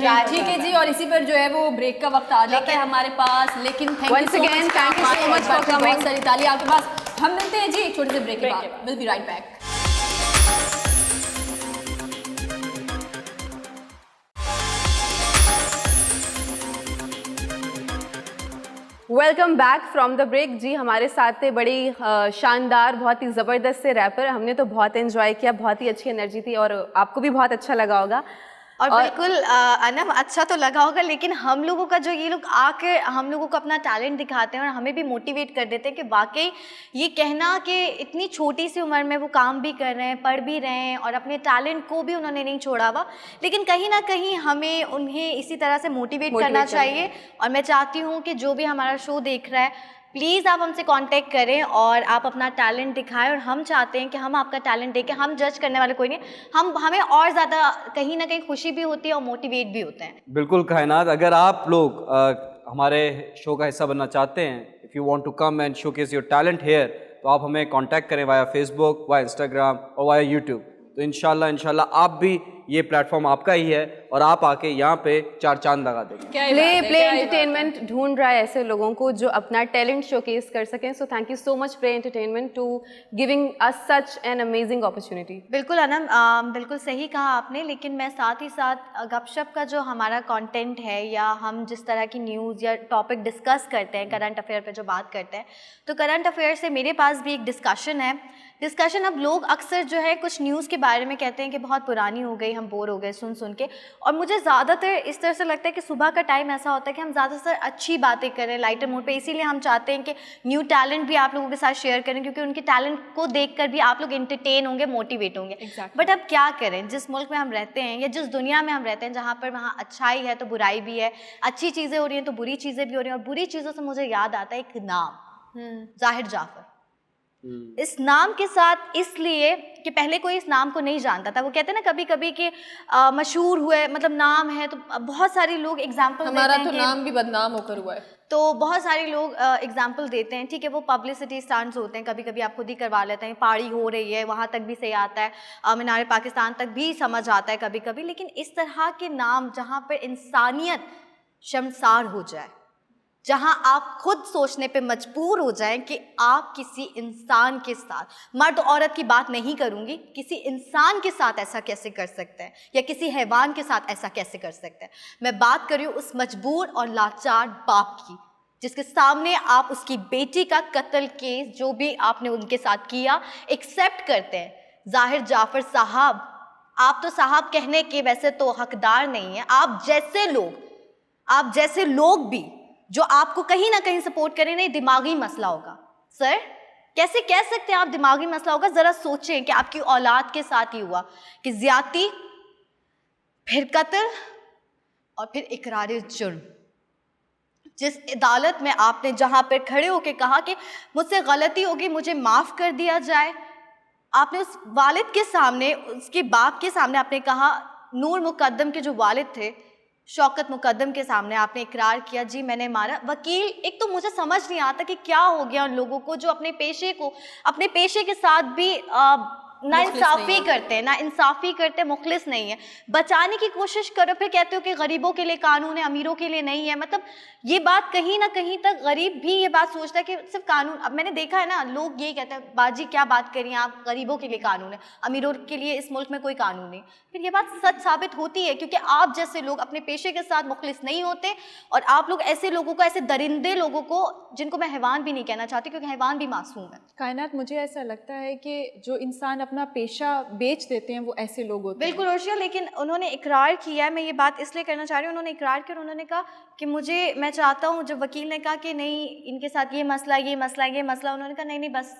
आप। ठीक है जी, और इसी पर जो है वो ब्रेक का वक्त आ जाता है हमारे पास, लेकिन thank Once you again, thank you so much for coming. बहुत सारी ताली आपके पास। हम मिलते हैं जी एक छोटे से ब्रेक के बाद। Will be right back. Welcome back from the break. जी हमारे साथ थे बड़ी शानदार, बहुत ही ज़बरदस्त से रैपर। हमने तो बहुत एंजॉय किया, बहुत ही अच्छी एनर्जी थी और आपको भी बहुत अच्छा लगा होगा। और बिल्कुल अनम अच्छा तो लगा होगा, लेकिन हम लोगों का जो ये लोग आके हम लोगों को अपना टैलेंट दिखाते हैं और हमें भी मोटिवेट कर देते हैं कि वाकई ये कहना कि इतनी छोटी सी उम्र में वो काम भी कर रहे हैं, पढ़ भी रहे हैं और अपने टैलेंट को भी उन्होंने नहीं छोड़ा हुआ, लेकिन कहीं ना कहीं हमें उन्हें इसी तरह से मोटिवेट करना चाहिए। और मैं चाहती हूँ कि जो भी हमारा शो देख रहा है प्लीज़ आप हमसे कांटेक्ट करें और आप अपना टैलेंट दिखाएं। और हम चाहते हैं कि हम आपका टैलेंट देखें, हम जज करने वाले कोई नहीं, हमें और ज़्यादा कहीं ना कहीं खुशी भी होती है और मोटिवेट भी होते हैं। बिल्कुल कायनात, अगर आप लोग हमारे शो का हिस्सा बनना चाहते हैं, if you want to come and showcase your talent here, तो आप हमें कांटेक्ट करें वाया फेसबुक, वाया इंस्टाग्राम और वाया यूट्यूब। तो इंशाल्लाह आप भी, ये प्लेटफॉर्म आपका ही है और आप आके यहाँ पे 4 चांद लगा देंगे। प्ले एंटरटेनमेंट ढूंढ रहा है ऐसे लोगों को जो अपना टैलेंट शोकेस कर सकें। So thank you so much play entertainment to giving us such an amazing opportunity. बिल्कुल अनम, बिल्कुल सही कहा आपने, लेकिन मैं साथ ही साथ गपशप का जो हमारा कंटेंट है या हम जिस तरह की न्यूज़ या टॉपिक डिस्कस करते हैं, करंट अफेयर पे जो बात करते हैं, तो करंट अफेयर से मेरे पास भी एक डिस्कशन है। अब लोग अक्सर जो है कुछ न्यूज़ के बारे में कहते हैं कि बहुत पुरानी हो गई, हम बोर हो गए सुन के, और मुझे ज़्यादातर इस तरह से लगता है कि सुबह का टाइम ऐसा होता है कि हम ज़्यादातर अच्छी बातें करें, लाइटर मूड पे, इसीलिए हम चाहते हैं कि न्यू टैलेंट भी आप लोगों के साथ शेयर करें, क्योंकि उनके टैलेंट को देखकर भी आप लोग इंटरटेन होंगे, मोटिवेट होंगे। बट अब क्या करें, जिस मुल्क में हम रहते हैं या जिस दुनिया में हम रहते हैं जहाँ पर वहाँ अच्छाई है तो बुराई भी है, अच्छी चीज़ें हो रही हैं तो बुरी चीज़ें भी हो रही हैं। और बुरी चीज़ों से मुझे याद आता है एक नाम, जाहिर जाफर। इस नाम के साथ इसलिए कि पहले कोई इस नाम को नहीं जानता था। वो कहते हैं ना कभी कभी कि मशहूर हुए, मतलब नाम है तो बहुत सारे लोग एग्जाम्पल हमारा तो नाम भी बदनाम होकर हुआ है। तो बहुत सारे लोग एग्जाम्पल देते हैं, ठीक है, वो पब्लिसिटी स्टंट्स होते हैं, कभी कभी आप खुद ही करवा लेते हैं, पहाड़ी हो रही है वहाँ तक भी सही आता है, मीनार पाकिस्तान तक भी समझ आता है कभी कभी, लेकिन इस तरह के नाम जहाँ पर इंसानियत शर्मसार हो जाए, जहाँ आप खुद सोचने पे मजबूर हो जाएं कि आप किसी इंसान के साथ, मर्द औरत की बात नहीं करूँगी, किसी इंसान के साथ ऐसा कैसे कर सकते हैं, या किसी हैवान के साथ ऐसा कैसे कर सकते हैं। मैं बात कर रही हूँ उस मजबूर और लाचार बाप की, जिसके सामने आप उसकी बेटी का कत्ल केस जो भी आपने उनके साथ किया एक्सेप्ट करते हैं। ज़ाहिर जाफ़र साहब, आप तो साहब कहने के वैसे तो हकदार नहीं हैं, आप जैसे लोग भी जो आपको कहीं ना कहीं सपोर्ट करें, नहीं दिमागी मसला होगा। सर कैसे कह सकते हैं आप दिमागी मसला होगा? ज़रा सोचें कि आपकी औलाद के साथ ही हुआ कि ज़्यादती, फिर कत्ल और फिर इकरार जुर्म। जिस अदालत में आपने जहाँ पर खड़े होकर कहा कि मुझसे गलती होगी, मुझे माफ़ कर दिया जाए, आपने उस वालिद के सामने, उसके बाप के सामने आपने कहा, नूर मुकद्दम के जो वालिद थे शौकत मुकद्दम के सामने आपने इकरार किया, जी मैंने मारा। वकील, एक तो मुझे समझ नहीं आता कि क्या हो गया उन लोगों को जो अपने पेशे के साथ भी ना इंसाफी करते, मुखलिस नहीं है, बचाने की कोशिश करो, फिर कहते हो कि गरीबों के लिए कानून है, अमीरों के लिए नहीं है। मतलब ये बात कहीं ना कहीं तक गरीब भी ये बात सोचता है कि सिर्फ कानून, अब मैंने देखा है ना, लोग यही कहते हैं, बाजी क्या बात करिए आप, गरीबों के लिए कानून है, अमीरों के लिए इस मुल्क में कोई कानून नहीं। फिर ये बात सच साबित होती है क्योंकि आप जैसे लोग अपने पेशे के साथ मुखलिस नहीं होते, और आप लोग ऐसे लोगों को, ऐसे दरिंदे लोगों को, जिनको मैं हैवान भी नहीं कहना चाहती क्योंकि हैवान भी मासूम है। कायनात, मुझे ऐसा लगता है कि जो इंसान अपना पेशा बेच देते हैं वो ऐसे लोग होते हैं। बिल्कुल अर्शिया, लेकिन उन्होंने इकरार किया है, मैं ये बात इसलिए करना चाह रही हूँ, उन्होंने इकरार किया, उन्होंने कहा कि मैं चाहता हूँ, जब वकील ने कहा कि नहीं इनके साथ ये मसला, उन्होंने कहा नहीं बस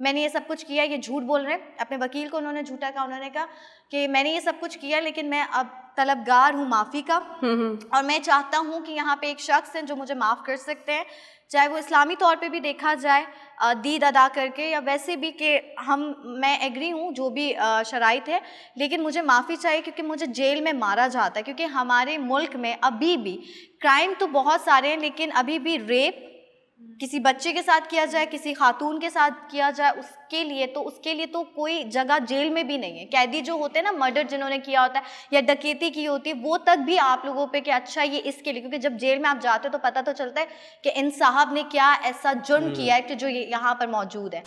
मैंने ये सब कुछ किया, ये झूठ बोल रहे हैं। अपने वकील को उन्होंने झूठा कहा, उन्होंने कहा कि मैंने ये सब कुछ किया लेकिन मैं अब तलबगार हूँ माफ़ी का, और मैं चाहता हूँ कि यहाँ पे एक शख्स हैं जो मुझे माफ़ कर सकते हैं, चाहे वो इस्लामी तौर पे भी देखा जाए दीद अदा करके, या वैसे भी कि मैं एग्री हूँ जो भी शराइत है, लेकिन मुझे माफ़ी चाहिए क्योंकि मुझे जेल में मारा जाता है। क्योंकि हमारे मुल्क में अभी भी क्राइम तो बहुत सारे हैं, लेकिन अभी भी रेप किसी बच्चे के साथ किया जाए, किसी खातून के साथ किया जाए, उसके लिए तो कोई जगह जेल में भी नहीं है। कैदी जो होते हैं ना, मर्डर जिन्होंने किया होता है या डकैती की होती है, वो तक भी आप लोगों पे कि अच्छा ये इसके लिए, क्योंकि जब जेल में आप जाते हो तो पता तो चलता है कि इन साहब ने क्या ऐसा जुर्म किया है कि जो यहाँ पर मौजूद है।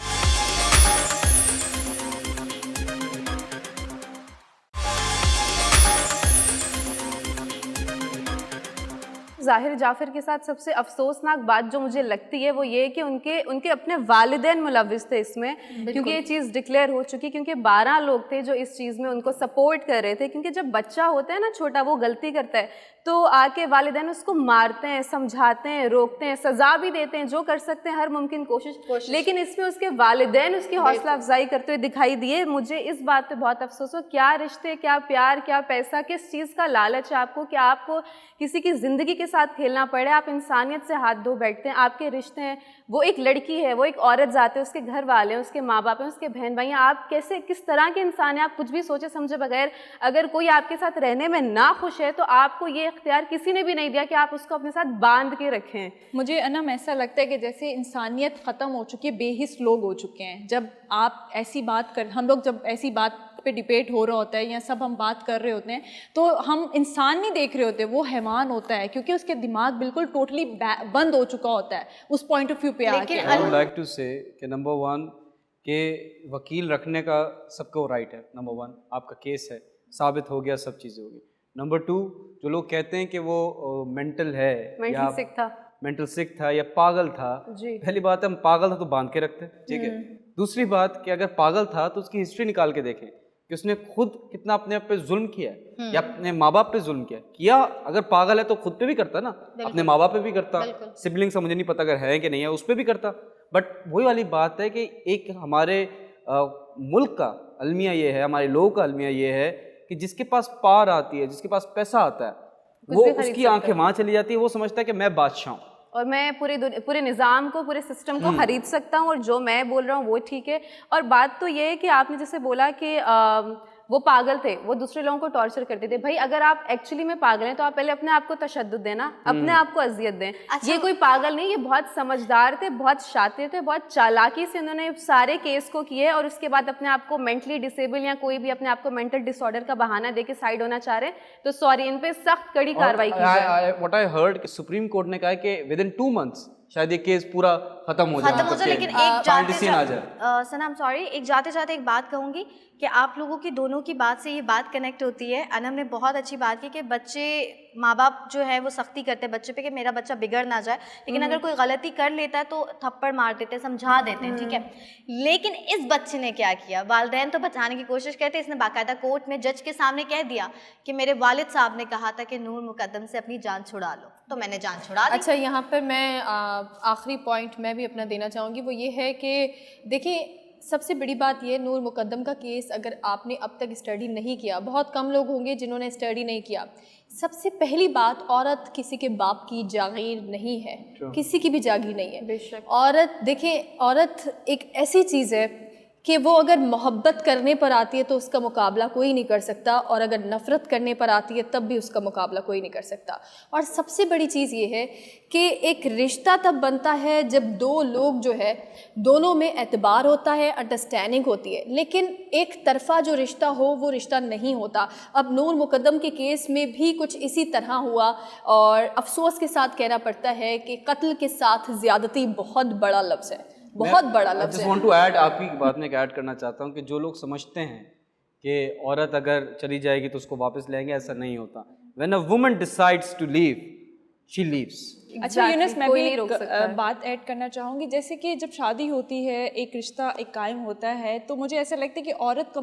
ज़ाहिर जाफ़र के साथ सबसे अफसोसनाक बात जो मुझे लगती है वो ये कि उनके अपने वालिदैन मुलव्विस थे इसमें, क्योंकि ये चीज़ डिक्लेयर हो चुकी, क्योंकि 12 लोग थे जो इस चीज़ में उनको सपोर्ट कर रहे थे। क्योंकि जब बच्चा होता है ना छोटा, वो गलती करता है तो आके वालिदैन उसको मारते हैं, समझाते हैं, रोकते हैं, सज़ा भी देते हैं, जो कर सकते हैं हर मुमकिन कोशिश। लेकिन इसमें उसके वालिदैन उसकी हौसला अफजाई करते हुए दिखाई दिए। मुझे इस बात पे बहुत अफसोस हो, क्या रिश्ते, क्या प्यार, क्या पैसा, किस चीज़ का लालच है आपको कि आपको किसी की ज़िंदगी के साथ खेलना पड़े? आप इंसानियत से हाथ धो बैठते हैं। आपके रिश्ते हैं, वो एक लड़की है, वो एक औरत जाते हैं, उसके घर वाले हैं, उसके माँ बाप हैं, उसके बहन भाई हैं। आप कैसे, किस तरह के इंसान हैं? आप कुछ भी सोचे समझे बगैर, अगर कोई आपके साथ रहने में ना खुश है तो आपको ये इख्तियार किसी ने भी नहीं दिया कि आप उसको अपने साथ बांध के रखें। मुझे अनम ऐसा लगता है कि जैसे इंसानियत ख़त्म हो चुकी है, बेहिस लोग हो चुके हैं। जब आप ऐसी बात कर, हम लोग जब ऐसी बात पे डिबेट हो रहा होता है या सब हम बात कर रहे होते हैं तो हम इंसान नहीं देख रहे होते, वो हैवान होता है, क्योंकि उसके दिमाग बिल्कुल टोटली बंद हो चुका होता है उस पॉइंट ऑफ व्यू पे आके। आई वुड लाइक टू से कि नंबर 1 के वकील रखने का सबको राइट है। नंबर 1 आपका केस है, साबित हो गया, सब चीज़ें होगी। नंबर 2 जो लोग कहते हैं कि वो मेंटल है या मेंटल सिक था या पागल था, पहली बात है हम पागल था तो बांध के रखते, ठीक है। दूसरी बात कि अगर पागल था तो उसकी हिस्ट्री निकाल के देखें कि उसने खुद कितना अपने आप पे जुल्म किया है या अपने माँ बाप पे जुल्म किया। अगर पागल है तो खुद पे भी करता ना, अपने माँ बाप पे भी करता, सिबलिंग से मुझे नहीं पता अगर है कि नहीं है, उस पर भी करता। बट वही वाली बात है कि एक हमारे मुल्क का अलमिया ये है, हमारे लोगों का अलमिया ये है कि जिसके पास पार आती है, जिसके पास पैसा आता है, वो उसकी आंखें वहाँ चली जाती है, वो समझता है कि मैं बादशाह हूँ और मैं पूरे निज़ाम को, पूरे सिस्टम को खरीद सकता हूँ और जो मैं बोल रहा हूँ वो ठीक है। और बात तो ये है कि आपने जैसे बोला कि वो पागल थे, वो दूसरे लोगों को टॉर्चर करते थे। भाई अगर आप एक्चुअली में पागल हैं तो आप पहले अपने आप को तशद्दुद देना, अपने आप को अजियत दें। ये कोई पागल नहीं, ये बहुत समझदार थे, बहुत शातिर थे, बहुत चालाकी से उन्होंने सारे केस को किए और उसके बाद अपने आप को मेंटली डिसेबल या कोई भी अपने आप को मेंटल डिसऑर्डर का बहाना देके साइड होना चाह रहे हैं तो सॉरी, इन पे सख्त कड़ी कार्रवाई की जाए। What I heard, supreme court ने कहा है कि विद इन 2 months शायद ये केस पूरा खत्म हो जाए, लेकिन एक जाते जाए। सनम सॉरी, एक जाते जाते एक बात कहूँगी कि आप लोगों की दोनों की बात से ये बात कनेक्ट होती है। अनम ने बहुत अच्छी बात की कि बच्चे, माँ बाप जो है वो सख्ती करते हैं बच्चे पे कि मेरा बच्चा बिगड़ ना जाए, लेकिन अगर कोई गलती कर लेता है तो थप्पड़ मार देते हैं, समझा देते हैं, ठीक है। लेकिन इस बच्चे ने क्या किया, वालिदैन तो बचाने की कोशिश करते हैं, इसने बाकायदा कोर्ट में जज के सामने कह दिया कि मेरे वालिद साहब ने कहा था कि नूर मुकद्दम से अपनी जान छुड़ा लो, तो मैंने जान छुड़ा दी। अच्छा, यहाँ पर मैं आखिरी पॉइंट मैं भी अपना देना चाहूँगी, वो ये है कि देखिए सबसे बड़ी बात ये, नूर मुकद्दम का केस अगर आपने अब तक स्टडी नहीं किया, बहुत कम लोग होंगे जिन्होंने स्टडी नहीं किया। सबसे पहली बात, औरत किसी के बाप की जागीर नहीं है, किसी की भी जागीर नहीं है। बेशक। औरत, देखें, औरत एक ऐसी चीज़ है कि वो अगर मोहब्बत करने पर आती है तो उसका मुकाबला कोई नहीं कर सकता, और अगर नफ़रत करने पर आती है तब भी उसका मुकाबला कोई नहीं कर सकता। और सबसे बड़ी चीज़ ये है कि एक रिश्ता तब बनता है जब दो लोग जो है, दोनों में एतबार होता है, अंडरस्टैंडिंग होती है, लेकिन एक तरफ़ा जो रिश्ता हो वो रिश्ता नहीं होता। अब नूर मुकद्दम के केस में भी कुछ इसी तरह हुआ, और अफसोस के साथ कहना पड़ता है कि कत्ल के साथ ज़्यादती बहुत बड़ा लफ्ज़ है, बहुत बड़ा लफ्ज़ है। जस्ट वांट टू ऐड, आपकी बात में ऐड करना चाहता हूँ कि जो लोग समझते हैं कि औरत अगर चली जाएगी तो उसको वापस लेंगे, ऐसा नहीं होता। When a woman decides to leave, she leaves. अच्छा यूनुस, मैं कोई भी नहीं रोक सकता है। बात ऐड करना चाहूँगी। जैसे कि जब शादी होती है, एक रिश्ता एक कायम होता है, तो मुझे ऐसा लगता है कि औरत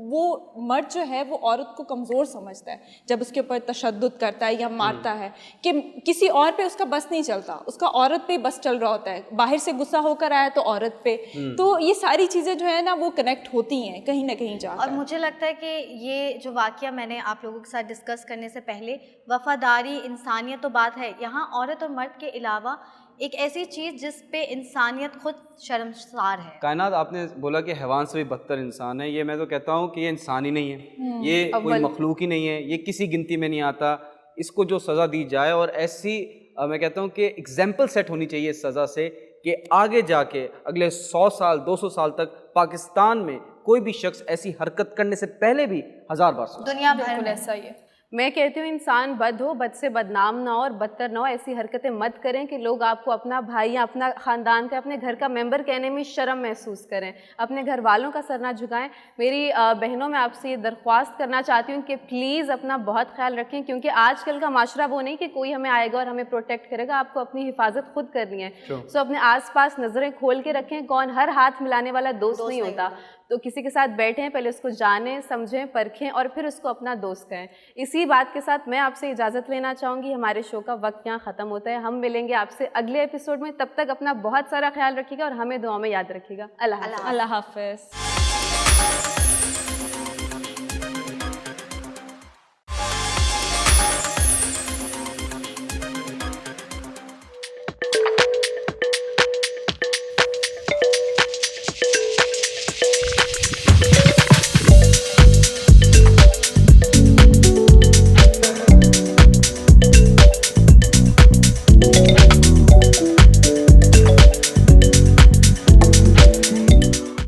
वो मर्द जो है वो औरत को कमज़ोर समझता है जब उसके ऊपर तशद्दुद करता है या मारता है, कि किसी और पे उसका बस नहीं चलता, उसका औरत पे बस चल रहा होता है। बाहर से गुस्सा होकर आया तो औरत पे, तो ये सारी चीज़ें जो है ना वो कनेक्ट होती हैं कहीं ना कहीं जाकर। और मुझे लगता है कि ये जो वाक़या मैंने आप लोगों के साथ डिस्कस करने से पहले, वफ़ादारी, इंसानियत तो बात है, यहाँ औरत और मर्द के अलावा एक ऐसी चीज़ जिस पे इंसानियत खुद शर्मसार है। कायनात, आपने बोला कि हैवान से भी बदतर इंसान है, ये मैं तो कहता हूँ कि ये इंसान ही नहीं है, ये कोई मखलूक ही नहीं है, ये किसी गिनती में नहीं आता। इसको जो सज़ा दी जाए, और ऐसी मैं कहता हूँ कि एग्जाम्पल सेट होनी चाहिए इस सज़ा से कि आगे जाके अगले 100 साल 200 साल तक पाकिस्तान में कोई भी शख्स ऐसी हरकत करने से पहले भी 1000 बार सोचे। दुनिया भर बिल्कुल में ऐसा ही है। मैं कहती हूँ इंसान बद हो, बद से बदनाम ना हो और बदतर ना हो। ऐसी हरकतें मत करें कि लोग आपको अपना भाई या अपना ख़ानदान का, अपने घर का मेंबर कहने में शर्म महसूस करें। अपने घर वालों का सर ना झुकाएं। मेरी बहनों, मैं आपसे ये दरख्वास्त करना चाहती हूँ कि प्लीज़ अपना बहुत ख्याल रखें, क्योंकि आजकल का माशरा वो नहीं कि कोई हमें आएगा और हमें प्रोटेक्ट करेगा, आपको अपनी हिफाजत खुद करनी है। सो अपने आसपास नज़रें खोल के रखें। कौन हर हाथ मिलाने वाला दोस्त नहीं होता, तो किसी के साथ बैठें, पहले उसको जानें, समझें, परखें और फिर उसको अपना दोस्त कहें। इसी बात के साथ मैं आपसे इजाज़त लेना चाहूँगी। हमारे शो का वक्त यहाँ ख़त्म होता है। हम मिलेंगे आपसे अगले एपिसोड में। तब तक अपना बहुत सारा ख्याल रखिएगा और हमें दुआ में याद रखिएगा। अल्लाह हाफ़िज़। अल्लाह हाफ़िज़।